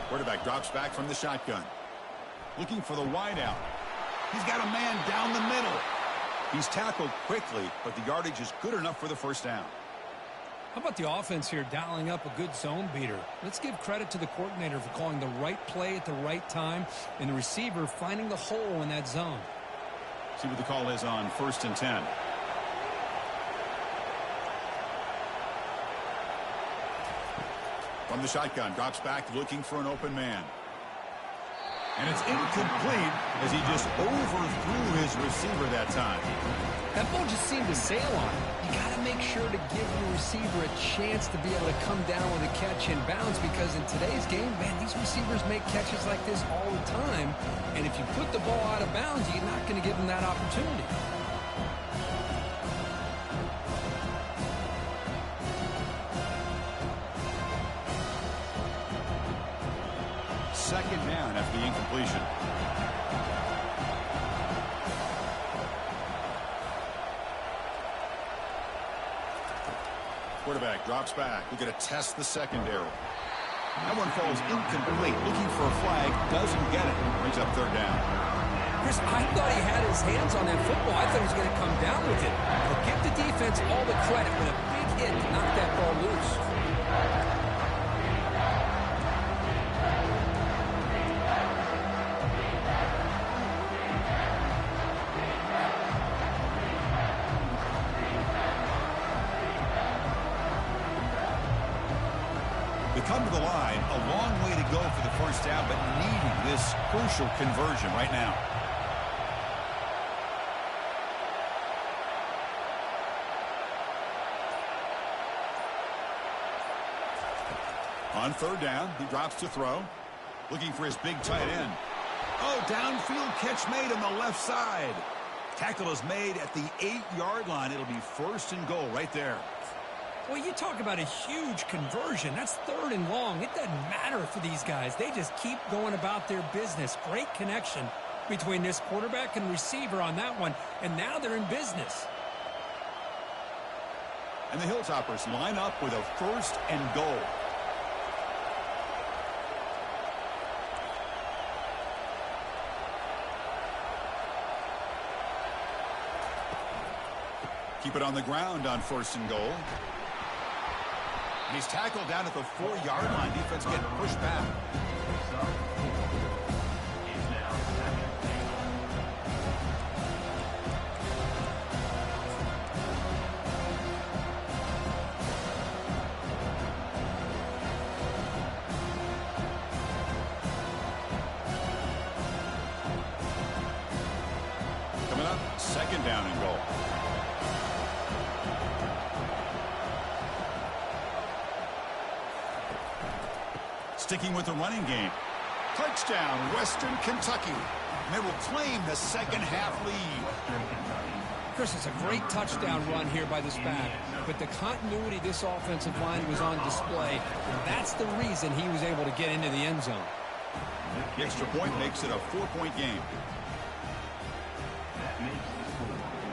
Quarterback drops back from the shotgun. Looking for the wideout. He's got a man down the middle. He's tackled quickly, but the yardage is good enough for the first down. How about the offense here dialing up a good zone beater? Let's give credit to the coordinator for calling the right play at the right time and the receiver finding the hole in that zone. See what the call is on 1st and 10. From the shotgun, drops back looking for an open man. And it's incomplete as he just overthrew his receiver that time. That ball just seemed to sail on him. You got to make sure to give your receiver a chance to be able to come down with a catch in bounds, because in today's game, man, these receivers make catches like this all the time. And if you put the ball out of bounds, you're not going to give them that opportunity. Second down after the incompletion. Quarterback drops back. We're going to test the secondary. That one falls incomplete. Looking for a flag. Doesn't get it. Brings up third down. Chris, I thought he had his hands on that football. I thought he was going to come down with it. But give the defense all the credit with a big hit to knock that ball loose. They come to the line, a long way to go for the first down, but needing this crucial conversion right now. On third down, he drops to throw, looking for his big tight end. Oh, downfield catch made on the left side. Tackle is made at the 8-yard line. It'll be first and goal right there. Well, you talk about a huge conversion. That's third and long. It doesn't matter for these guys. They just keep going about their business. Great connection between this quarterback and receiver on that one, and now they're in business. And the Hilltoppers line up with a first and goal. Keep it on the ground on first and goal. He's tackled down at the 4-yard line. Defense getting pushed back. Coming up, second down and goal. Sticking with the running game. Touchdown, Western Kentucky. And they will claim the second half lead. Chris, it's a great touchdown run here by this back, but the continuity of this offensive line was on display, and that's the reason he was able to get into the end zone. The extra point makes it a 4-point game.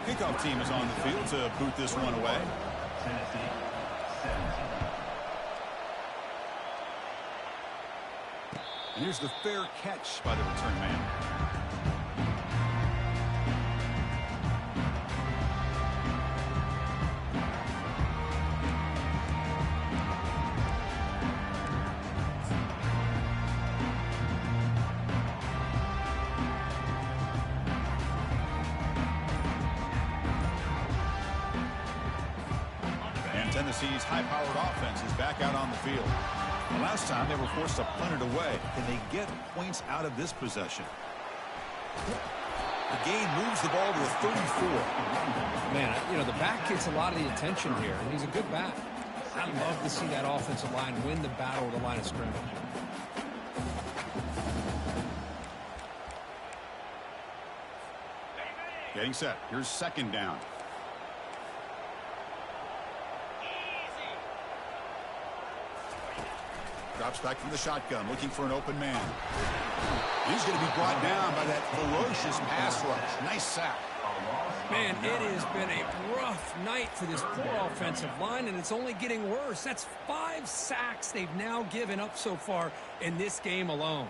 Kickoff team is on the field to boot this one away. Tennessee, 17. And here's the fair catch by the return man. And Tennessee's high-powered offense is back out on the field. The last time they were forced to punt it away. Can they get points out of this possession? The gain moves the ball to a 34. Man, you know, the back gets a lot of the attention here, and he's a good back. I love to see that offensive line win the battle at the line of scrimmage. Getting set. Here's second down. Drops back from the shotgun, looking for an open man. He's going to be brought down by that ferocious pass rush. Nice sack. Man, it has been a rough night for this poor offensive line, and it's only getting worse. That's 5 sacks they've now given up so far in this game alone.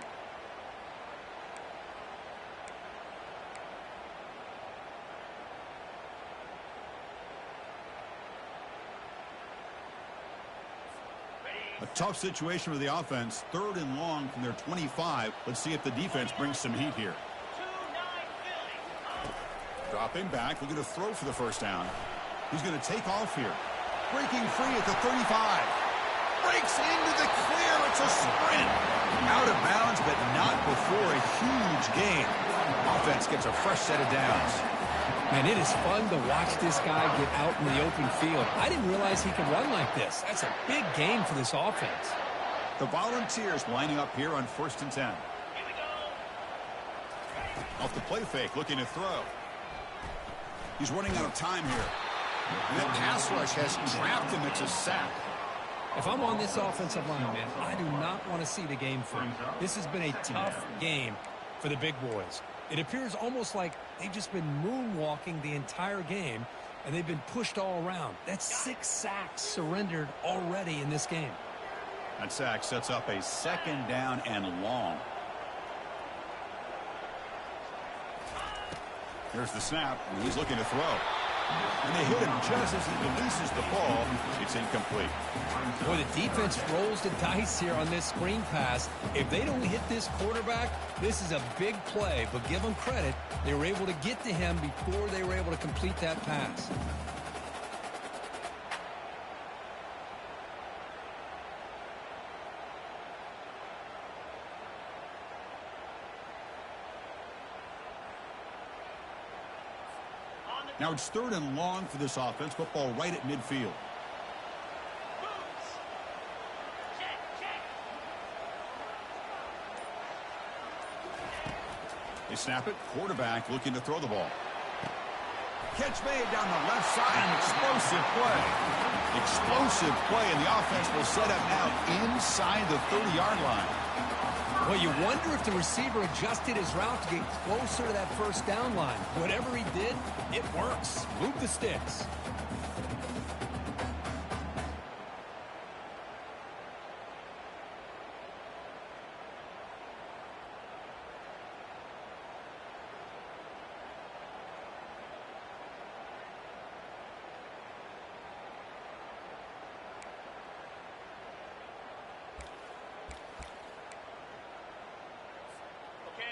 A tough situation for the offense. 3rd and long from their 25. Let's see if the defense brings some heat here. Dropping back, looking to throw for the first down. He's going to take off here. Breaking free at the 35. Breaks into the clear. It's a sprint. Out of bounds, but not before a huge gain. Offense gets a fresh set of downs. Man, it is fun to watch this guy get out in the open field. I didn't realize he could run like this. That's a big gain for this offense. The Volunteers lining up here on 1st and 10. Off the play fake, looking to throw. He's running out of time here. And that pass rush has trapped him. It's a sack. If I'm on this offensive line, man, I do not want to see the game film. This has been a tough game for the big boys. It appears almost like they've just been moonwalking the entire game, and they've been pushed all around. That's 6 sacks surrendered already in this game. That sack sets up a 2nd down and long. Here's the snap, and he's looking to throw. And they hit him just as he releases the ball. It's incomplete. Boy, the defense rolls the dice here on this screen pass. If they don't hit this quarterback, this is a big play. But give them credit. They were able to get to him before they were able to complete that pass. Now it's 3rd and long for this offense. Football right at midfield. They snap it. Quarterback looking to throw the ball. Catch made down the left side. An explosive play. Explosive play, and the offense will set up now inside the 30-yard line. Well, you wonder if the receiver adjusted his route to get closer to that first down line. Whatever he did, it works. Move the sticks.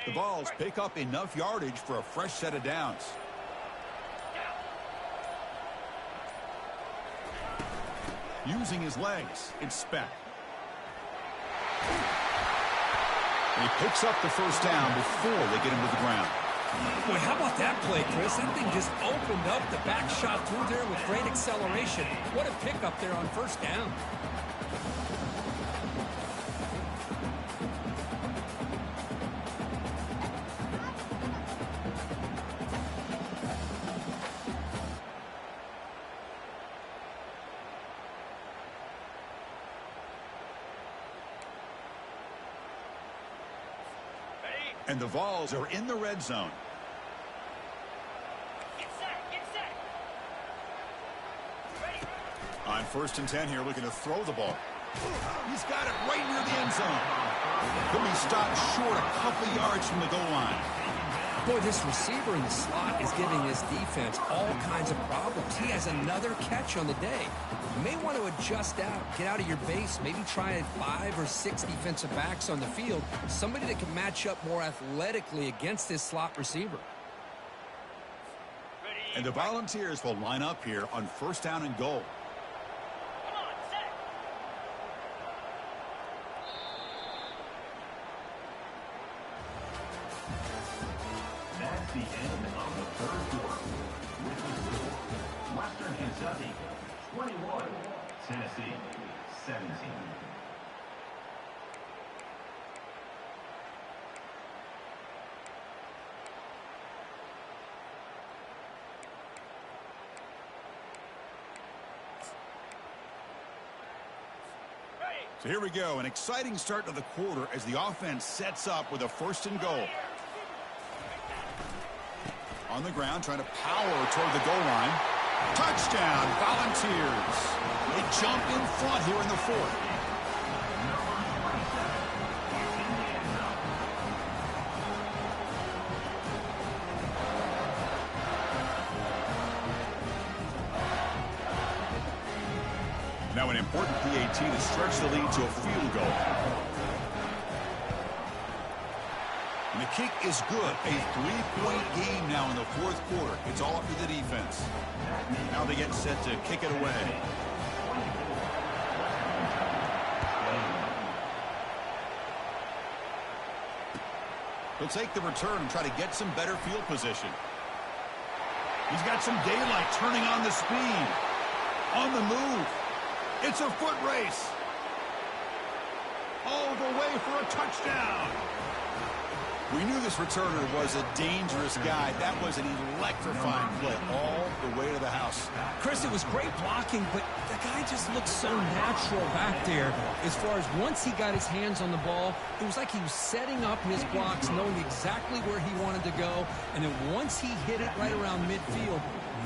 The Vols pick up enough yardage for a fresh set of downs. Using his legs, it's Speck. And he picks up the first down before they get him to the ground. Boy, how about that play, Chris? That thing just opened up. The back shot through there with great acceleration. What a pickup there on first down. And the Vols are in the red zone. Get set, get set. Ready. On 1st and 10 here, looking to throw the ball. He's got it right near the end zone. Could be stopped short a couple yards from the goal line. Boy, this receiver in the slot is giving this defense all kinds of problems. He has another catch on the day. You may want to adjust out, get out of your base, maybe try 5 or 6 defensive backs on the field, somebody that can match up more athletically against this slot receiver. Ready. And the Volunteers will line up here on 1st down and goal. Come on, set. That's the end of the 3rd quarter. With the score, Western Kentucky 21, Tennessee 17. So here we go, an exciting start to the quarter as the offense sets up with a 1st and goal. On the ground, trying to power toward the goal line. Touchdown, Volunteers. They jump in front here in the 4th. Now an important PAT to stretch the lead to a field goal. And the kick is good. A 3-point game now in the 4th quarter. It's all up to the defense. Now they get set to kick it away. He'll take the return and try to get some better field position. He's got some daylight, turning on the speed. On the move. It's a foot race. All the way for a touchdown. We knew this returner was a dangerous guy. That was an electrifying play all the way to the house. Chris, it was great blocking, but the guy just looked so natural back there. As far as once he got his hands on the ball, it was like he was setting up his blocks, knowing exactly where he wanted to go. And then once he hit it right around midfield,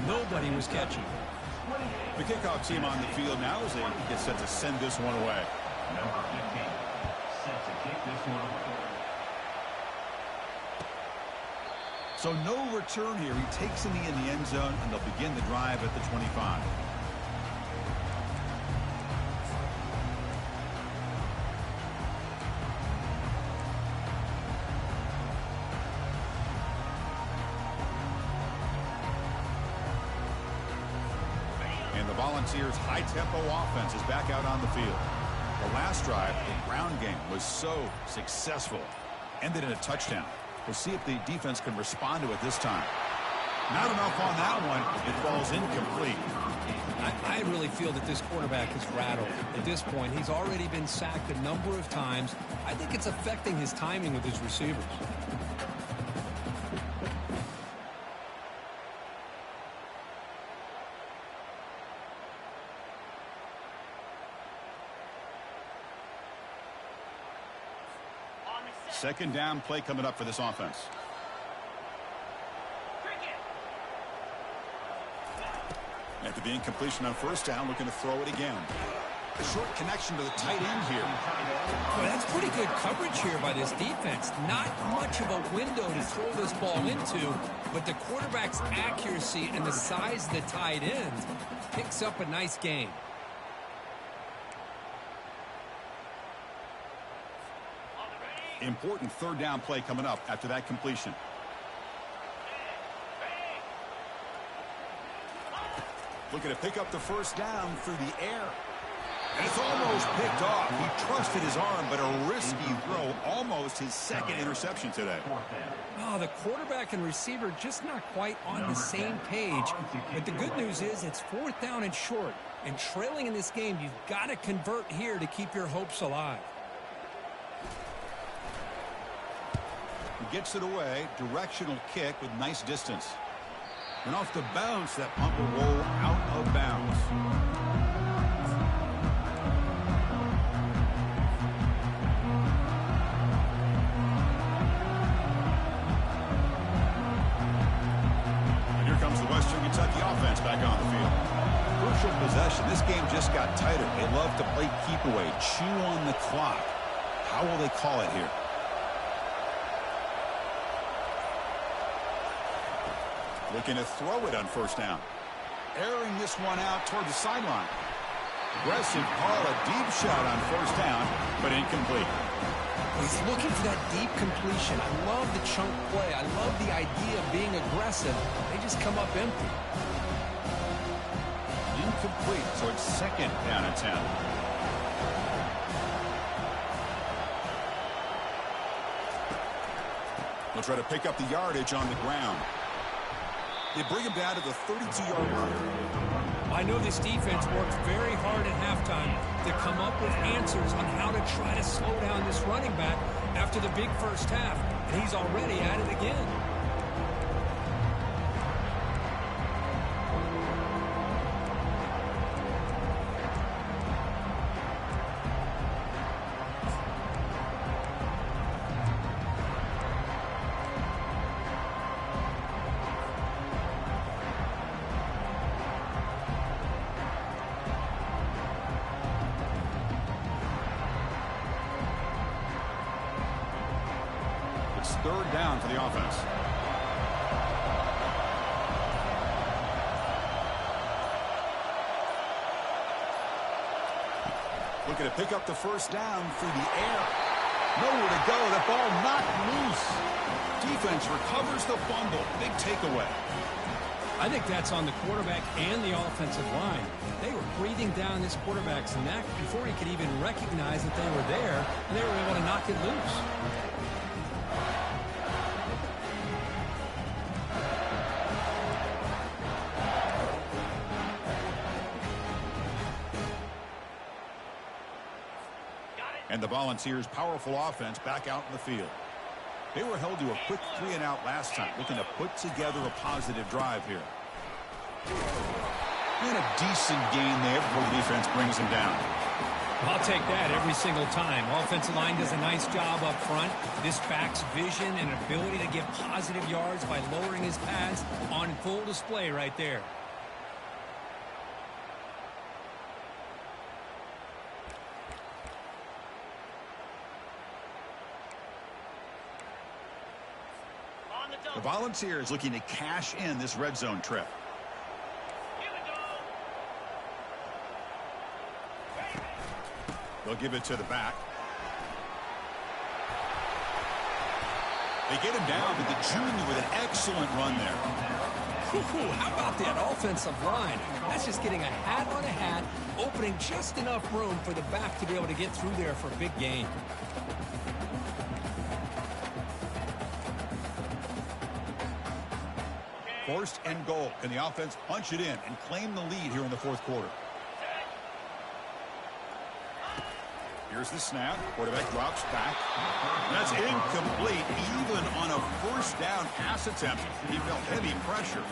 nobody was catching. The kickoff team on the field now as they get set to send this one away. Number 15, set to kick this one away. So no return here. He takes in the end zone, and they'll begin the drive at the 25. And the Volunteers' high-tempo offense is back out on the field. The last drive, the ground game, was so successful. Ended in a touchdown. We'll see if the defense can respond to it this time. Not enough on that one. It falls incomplete. I really feel that this quarterback is rattled. At this point, he's already been sacked a number of times. I think it's affecting his timing with his receivers. Second down play coming up for this offense. After the incompletion on 1st down, looking to throw it again. A short connection to the tight end here. Boy, that's pretty good coverage here by this defense. Not much of a window to throw this ball into, but the quarterback's accuracy and the size of the tight end picks up a nice gain. Important 3rd down play coming up after that completion. Looking to pick up the 1st down through the air. And it's almost picked off. He trusted his arm, but a risky throw. Almost his 2nd interception today. Oh, the quarterback and receiver just not quite on the same page. But the good news is it's 4th down and short. And trailing in this game, you've got to convert here to keep your hopes alive. He gets it away. Directional kick with nice distance. And off the bounce, that punt will roll out of bounds. And here comes the Western Kentucky offense back on the field. Crucial possession. This game just got tighter. They love to play keep away, chew on the clock. How will they call it here? Looking to throw it on 1st down. Airing this one out toward the sideline. Aggressive call, a deep shot on 1st down, but incomplete. He's looking for that deep completion. I love the chunk play. I love the idea of being aggressive. They just come up empty. Incomplete, so it's 2nd down and 10. They'll try to pick up the yardage on the ground. They bring him down to the 32-yard line. I know this defense worked very hard at halftime to come up with answers on how to try to slow down this running back after the big 1st half, and he's already at it again. third down for the offense. Looking to pick up the first down through the air. Nowhere to go. The ball knocked loose. Defense recovers the fumble. Big takeaway. I think that's on the quarterback and the offensive line. They were breathing down this quarterback's neck before he could even recognize that they were there, and they were able to knock it loose. And the Volunteers' powerful offense back out in the field. They were held to a quick 3-and-out last time, looking to put together a positive drive here. And a decent gain there before the defense brings him down. I'll take that every single time. Offensive line does a nice job up front. This back's vision and ability to get positive yards by lowering his pads on full display right there. The Volunteers looking to cash in this red zone trip. Here we go. They'll give it to the back. They get him down, but the junior with an excellent run there. How about that offensive line? That's just getting a hat on a hat, opening just enough room for the back to be able to get through there for a big gain. First and goal. Can the offense punch it in and claim the lead here in the fourth quarter? Here's the snap. Quarterback drops back. That's incomplete. Even on a first down pass attempt, he felt heavy pressure.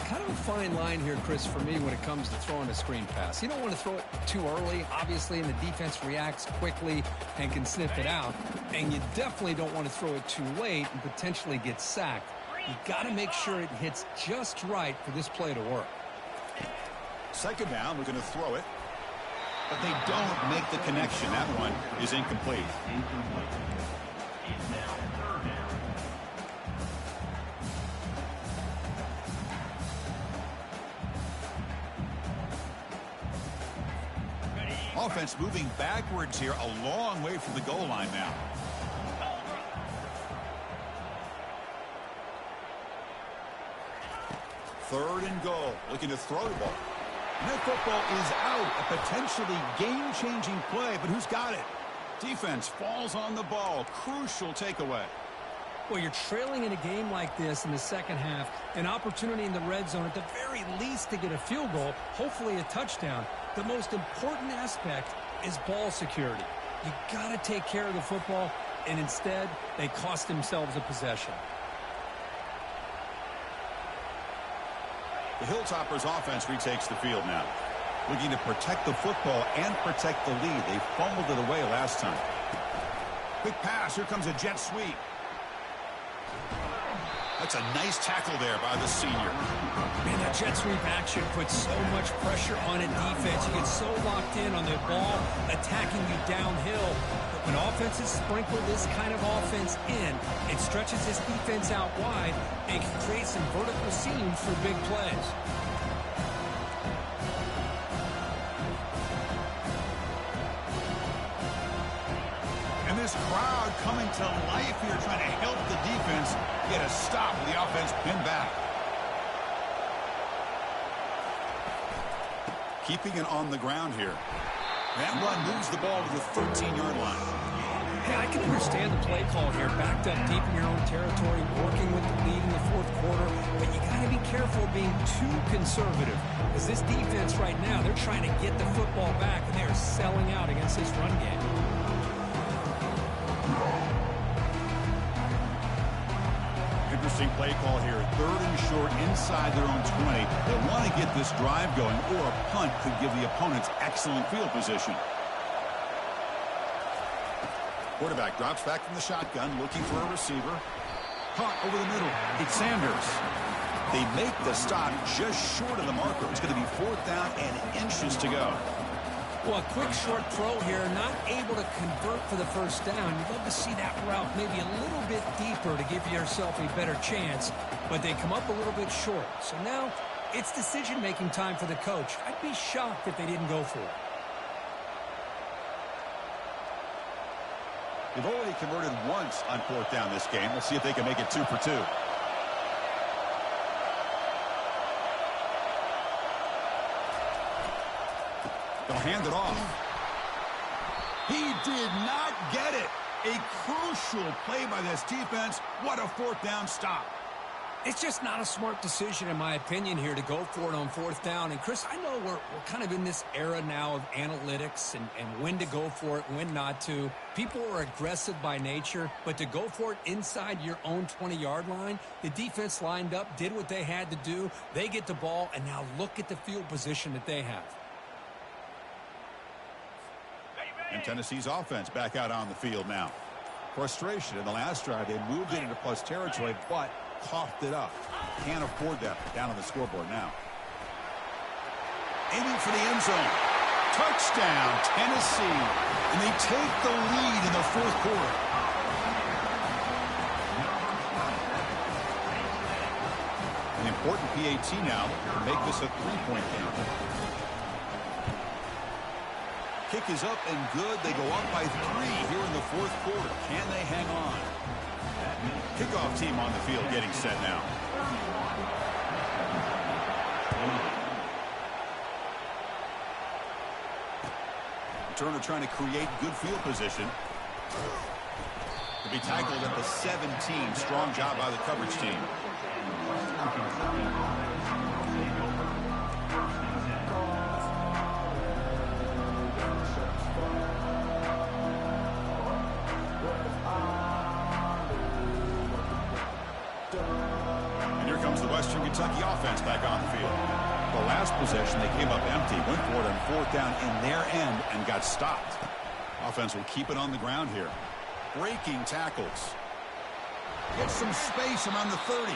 Kind of a fine line here, Chris, for me when it comes to throwing a screen pass. You don't want to throw it too early, obviously, and the defense reacts quickly and can sniff it out. And you definitely don't want to throw it too late and potentially get sacked. You got to make sure it hits just right for this play to work. Second down, we're going to throw it. But they don't make the connection. That one is incomplete. It's now third down. Offense moving backwards here, a long way from the goal line now. Third and goal, looking to throw the ball. And that football is out. A potentially game-changing play, but who's got it? Defense falls on the ball. Crucial takeaway. Well, you're trailing in a game like this in the second half, an opportunity in the red zone at the very least to get a field goal, hopefully a touchdown. The most important aspect is ball security. You got to take care of the football, and instead, they cost themselves a possession. The Hilltoppers offense retakes the field now. Looking to protect the football and protect the lead. They fumbled it away last time. Quick pass. Here comes a jet sweep. That's a nice tackle there by the senior. Man, that jet sweep action puts so much pressure on a defense. You get so locked in on the ball attacking you downhill. But when offenses sprinkle this kind of offense in, it stretches this defense out wide and can create some vertical seams for big plays. And this crowd coming to life here, trying to help the defense get a stop with the offense pinned back. Keeping it on the ground here. That run moves the ball to the 13-yard line. Hey, I can understand the play call here, backed up deep in your own territory, working with the lead in the fourth quarter, but you got to be careful being too conservative, because this defense right now, they're trying to get the football back, and they are selling out against this run game. Interesting play call here. Third and short inside their own 20. They want to get this drive going, or a punt could give the opponents excellent field position. Quarterback drops back from the shotgun, looking for a receiver. Caught over the middle. It's Sanders. They make the stop just short of the marker. It's going to be fourth down and inches to go. Well, a quick short throw here, not able to convert for the first down. You'd love to see that route maybe a little bit deeper to give yourself a better chance, but they come up a little bit short. So now it's decision-making time for the coach. I'd be shocked if they didn't go for it. They've already converted once on 4th down this game. Let's see if they can make it 2 for 2. They'll hand it off. He did not get it. A crucial play by this defense. What a 4th down stop. It's just not a smart decision, in my opinion, here to go for it on 4th down. And, Chris, I know we're kind of in this era now of analytics and when to go for it, when not to. People are aggressive by nature, but to go for it inside your own 20-yard line, the defense lined up, did what they had to do. They get the ball, and now look at the field position that they have. And Tennessee's offense back out on the field now. Frustration in the last drive. They moved it into plus territory, but coughed it up. Can't afford that down on the scoreboard now. Aiming for the end zone. Touchdown, Tennessee. And they take the lead in the 4th quarter. An important PAT now to make this a 3-point game. Kick is up and good. They go up by 3 here in the 4th quarter. Can they hang on? Kickoff team on the field getting set now. Returner trying to create good field position. To be tackled at the 17. Strong job by the coverage team. Western Kentucky offense back on the field. The last possession, they came up empty, went for it on 4th down in their end and got stopped. Offense will keep it on the ground here. Breaking tackles. Gets some space around the 30.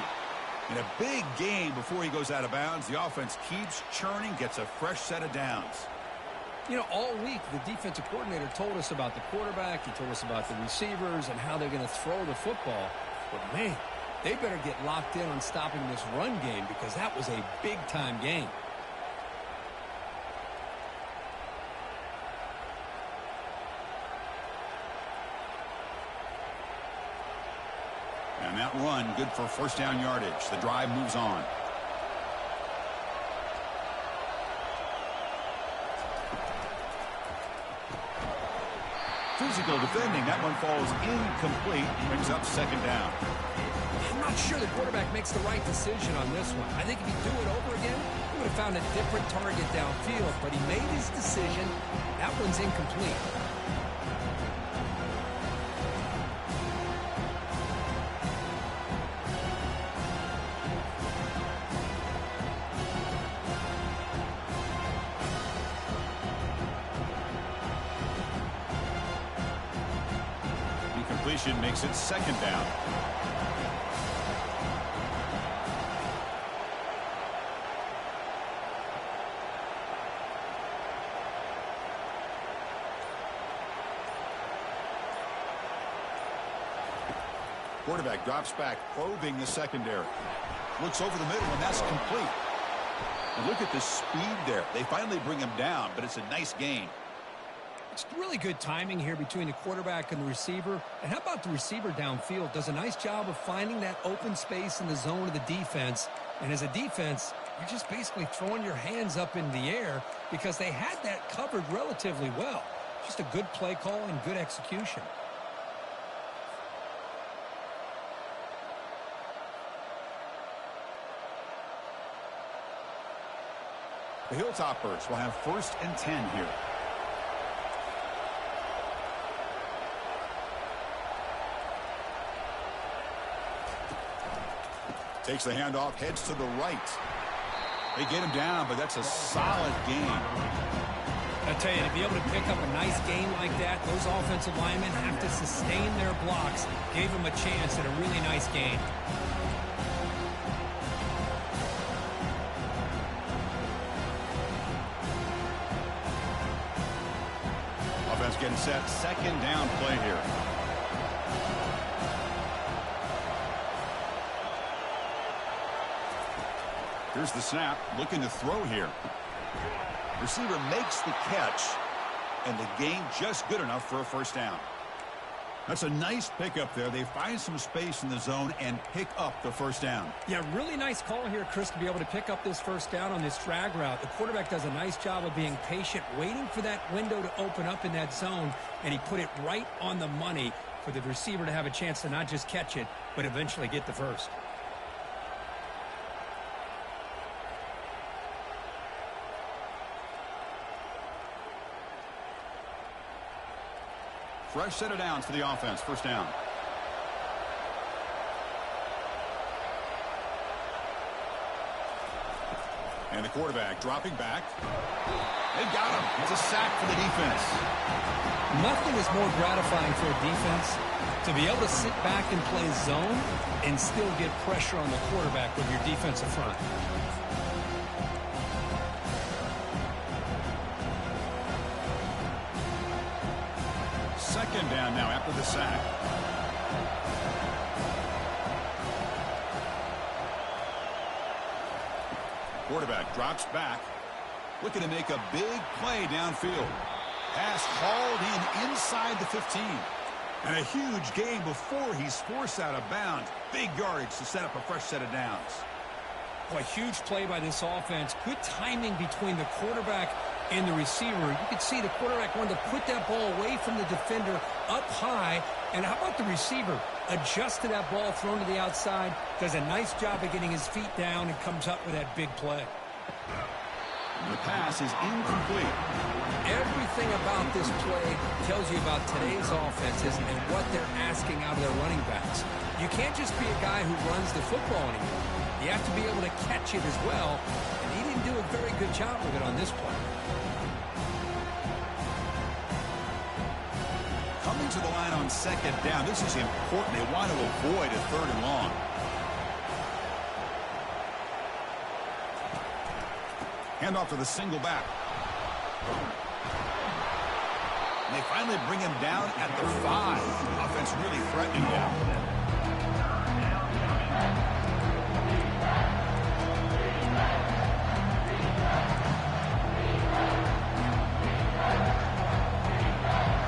In a big game before he goes out of bounds, the offense keeps churning, gets a fresh set of downs. You know, all week the defensive coordinator told us about the quarterback. He told us about the receivers and how they're going to throw the football. But, man, they better get locked in on stopping this run game because that was a big-time game. And that run, good for first down yardage. The drive moves on. Physical defending. That one falls incomplete. Brings up 2nd down. I'm not sure the quarterback makes the right decision on this one. I think if he'd do it over again, he would have found a different target downfield, but he made his decision. That one's incomplete. Incompletion makes it 2nd down. Quarterback drops back, probing the secondary. Looks over the middle, and that's complete. And look at the speed there. They finally bring him down, but it's a nice gain. It's really good timing here between the quarterback and the receiver. And how about the receiver downfield? Does a nice job of finding that open space in the zone of the defense. And as a defense, you're just basically throwing your hands up in the air because they had that covered relatively well. Just a good play call and good execution. The Hilltoppers will have 1st and 10 here. Takes the handoff, heads to the right. They get him down, but that's a solid game. I tell you, to be able to pick up a nice game like that, those offensive linemen have to sustain their blocks. Gave him a chance at a really nice game. is getting set. Second down play here. Here's the snap. Looking to throw here. Receiver makes the catch. And the gain just good enough for a first down. That's a nice pickup there. They find some space in the zone and pick up the first down. Yeah, really nice call here, Chris, to be able to pick up this first down on this drag route. The quarterback does a nice job of being patient, waiting for that window to open up in that zone, and he put it right on the money for the receiver to have a chance to not just catch it, but eventually get the first. Fresh set of downs for the offense. First down. And the quarterback dropping back. They got him. It's a sack for the defense. Nothing is more gratifying for a defense to be able to sit back and play zone and still get pressure on the quarterback with your defensive front. Second down now after the sack. Quarterback drops back, looking to make a big play downfield. Pass hauled in inside the 15. And a huge gain before he's forced out of bounds. Big yardage to set up a fresh set of downs. Boy, huge play by this offense. Good timing between the quarterback and the receiver. You could see the quarterback wanted to put that ball away from the defender up high. And how about the receiver? Adjusted that ball, thrown to the outside, does a nice job of getting his feet down and comes up with that big play. The pass is incomplete. Everything about this play tells you about today's offenses and what they're asking out of their running backs. You can't just be a guy who runs the football anymore. You have to be able to catch it as well, and he didn't do a very good job of it on this play. Coming to the line on second down. This is important. They want to avoid a third and long. Hand off to the single back. And they finally bring him down at the 5. Offense really threatening now.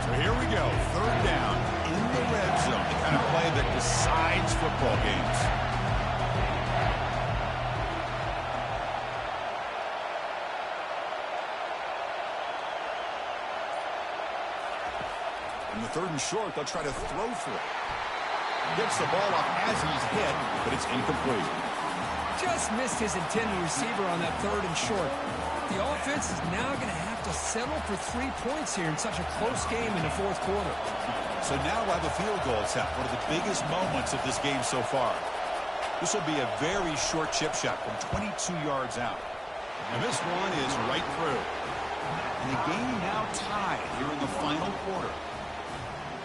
So here we go. Third down in the red zone. The kind of play that decides football games. In the third and short, they'll try to throw for it. Gets the ball off as he's hit, but it's incomplete. Just missed his intended receiver on that third and short. The offense is now going to have to settle for 3 points here in such a close game in the fourth quarter. So now we'll have a field goal attempt, one of the biggest moments of this game so far. This will be a very short chip shot from 22 yards out. And this one is right through. And the game now tied here in the final quarter.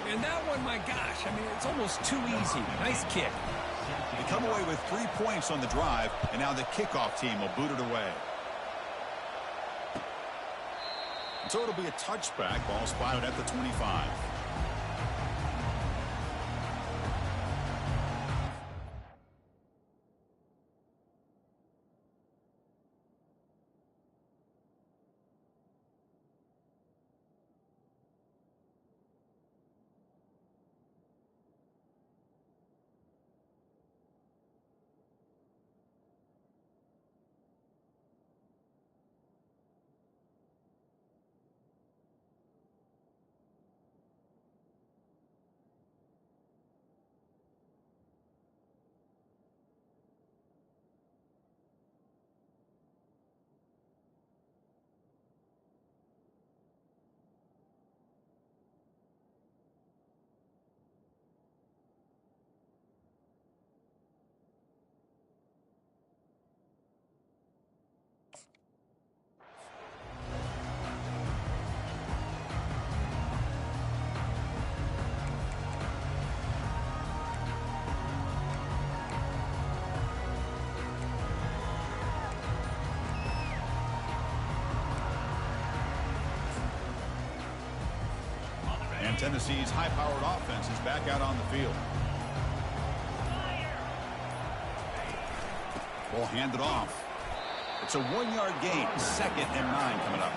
And that one, my gosh, I mean, it's almost too easy. Nice kick. They come away with 3 points on the drive, and now the kickoff team will boot it away. So it'll be a touchback. Ball spotted at the 25. And Tennessee's high-powered offense is back out on the field. Ball handed off. It's a 1-yard gain. 2nd and 9 coming up.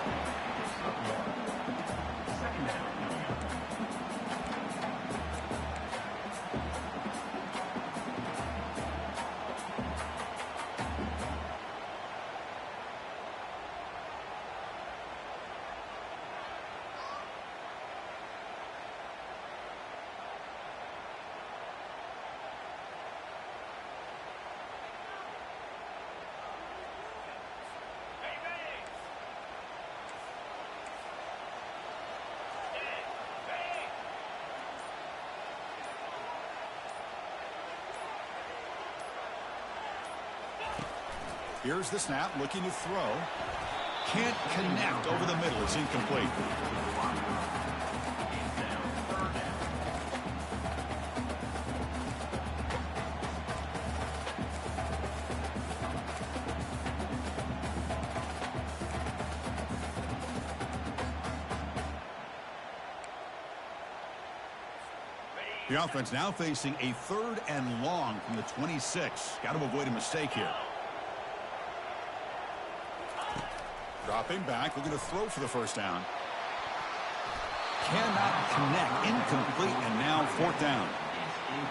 Here's the snap, looking to throw. Can't connect over the middle. It's incomplete. The offense now facing a 3rd and long from the 26. Got to avoid a mistake here. Dropping back, looking to throw for the first down. Cannot connect, incomplete, and now 4th down.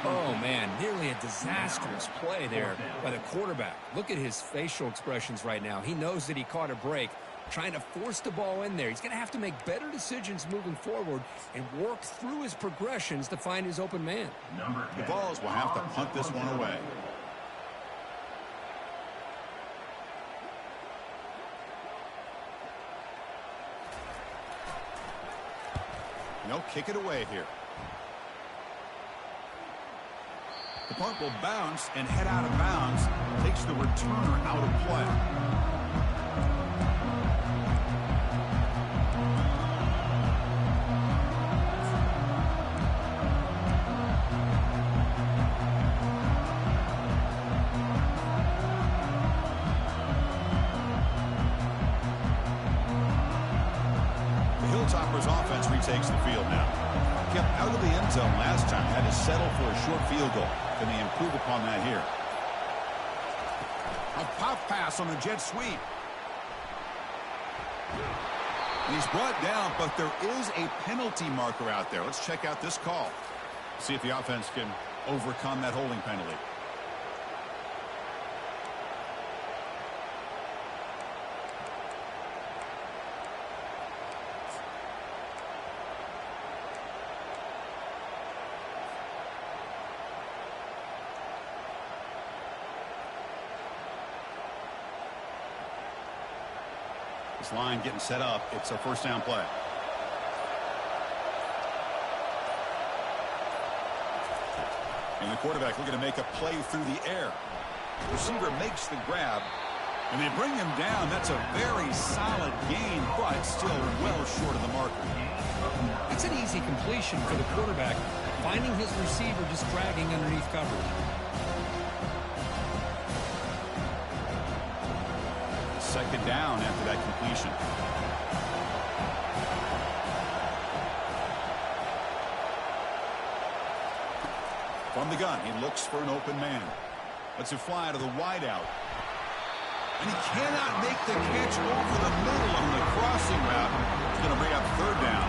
Oh, man, nearly a disastrous play there by the quarterback. Look at his facial expressions right now. He knows that he caught a break, trying to force the ball in there. He's going to have to make better decisions moving forward and work through his progressions to find his open man. The Vols will have to punt this one away. No, kick it away here. The punt will bounce and head out of bounds. Takes the returner out of play. Offense retakes the field now. Kept out of the end zone last time. Had to settle for a short field goal. Can they improve upon that here? A pop pass on the jet sweep. He's brought down, but there is a penalty marker out there. Let's check out this call. See if the offense can overcome that holding penalty. This line getting set up. It's a 1st down play. And the quarterback looking to make a play through the air. The receiver makes the grab, and they bring him down. That's a very solid gain, but still well short of the marker. It's an easy completion for the quarterback, finding his receiver just dragging underneath coverage. 2nd down after that completion. From the gun, he looks for an open man. Lets it fly to the wideout. And he cannot make the catch over the middle on the crossing route. It's going to bring up 3rd down.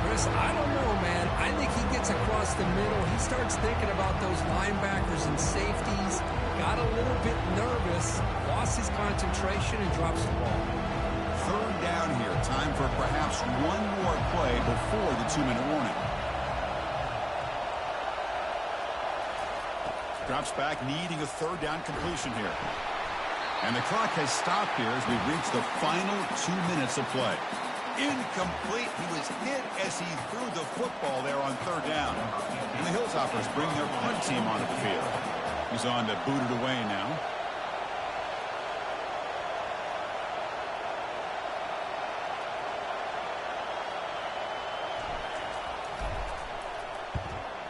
Chris, I don't know, man. I think he gets across the middle. He starts thinking about those linebackers and safeties. Got a little bit nervous, lost his concentration, and drops the ball. 3rd down here. Time for perhaps one more play before the 2-minute warning. Drops back, needing a 3rd down completion here. And the clock has stopped here as we've reached the final 2 minutes of play. Incomplete. He was hit as he threw the football there on 3rd down. And the Hilltoppers bring their punt team onto the field. He's on to boot it away now.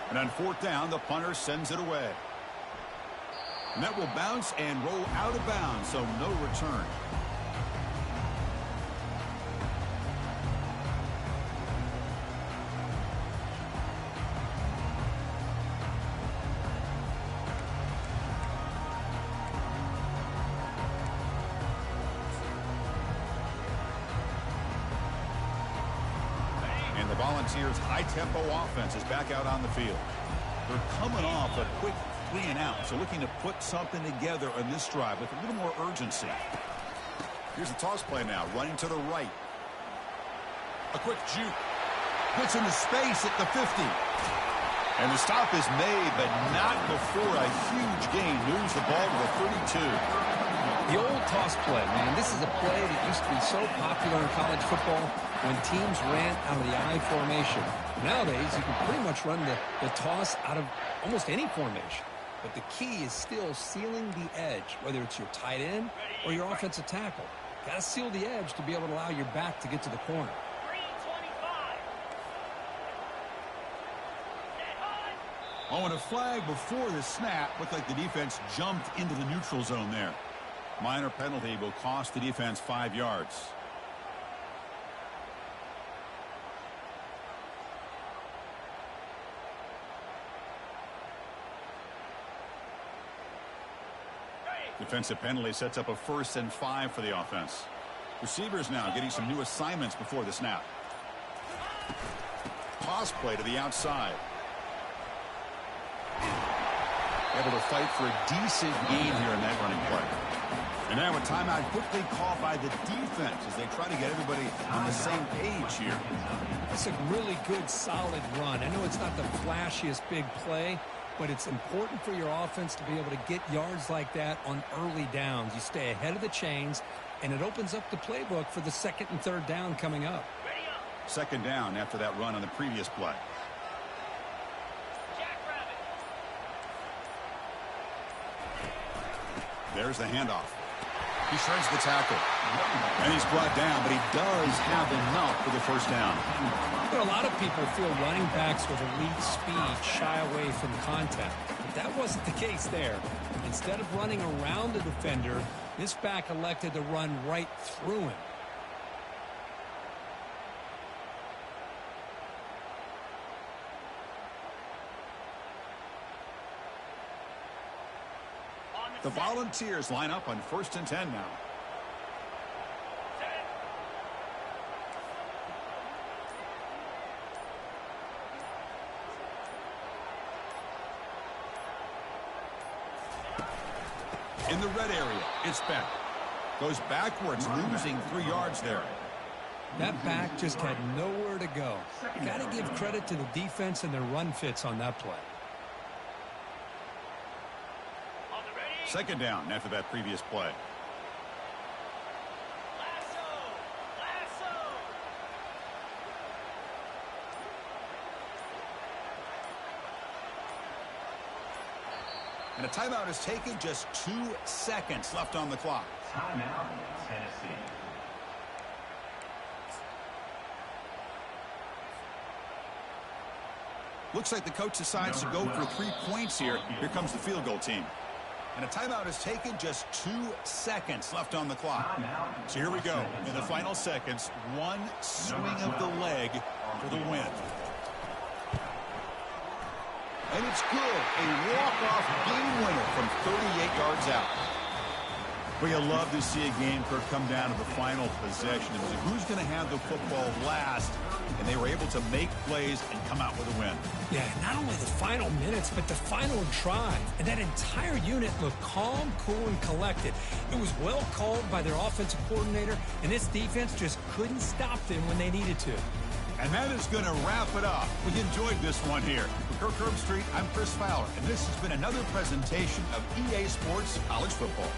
And on 4th down, the punter sends it away. And that will bounce and roll out of bounds, so no return. Volunteers' high-tempo offense is back out on the field. They're coming off a quick 3-and-out, so looking to put something together on this drive with a little more urgency. Here's the toss play now, running to the right. A quick juke. Gets into space at the 50. And the stop is made, but not before a huge gain. Moves the ball to the 32. The old toss play, man. This is a play that used to be so popular in college football when teams ran out of the I formation. Nowadays, you can pretty much run the toss out of almost any formation. But the key is still sealing the edge, whether it's your tight end or your offensive tackle. Got to seal the edge to be able to allow your back to get to the corner. Oh, and a flag before the snap. Looked like the defense jumped into the neutral zone there. Minor penalty will cost the defense 5 yards. Defensive penalty sets up a 1st and 5 for the offense. Receivers now getting some new assignments before the snap. Toss play to the outside. Able to fight for a decent gain here in that running play. And now a timeout quickly called by the defense as they try to get everybody on the same page here. That's a really good, solid run. I know it's not the flashiest big play, but it's important for your offense to be able to get yards like that on early downs. You stay ahead of the chains, and it opens up the playbook for the 2nd and 3rd down coming up. 2nd down after that run on the previous play. There's the handoff. He shreds the tackle. And he's brought down, but he does have enough for the 1st down. There are a lot of people feel running backs with elite speed shy away from contact. But that wasn't the case there. Instead of running around the defender, this back elected to run right through him. The Volunteers line up on 1st and 10 now. In the red area, it's back. Goes backwards, losing 3 yards there. That back just had nowhere to go. Got to give credit to the defense and their run fits on that play. 2nd down after that previous play. And a timeout is taken, just 2 seconds left on the clock. Timeout, Tennessee. Looks like the coach decides to go for 3 points here. Here comes the field goal team. And a timeout is taken, just 2 seconds left on the clock. So here we go. In the final seconds, 1 swing of the leg for the win. And it's good. A walk-off game winner from 38 yards out. Well, you love to see a game come down to the final possession. It was who's going to have the football last, and they were able to make plays and come out with a win. Yeah, not only the final minutes, but the final drive. And that entire unit looked calm, cool, and collected. It was well called by their offensive coordinator, and this defense just couldn't stop them when they needed to. And that is going to wrap it up. We enjoyed this one here. For Kirk Herbstreit, I'm Chris Fowler, and this has been another presentation of EA Sports College Football.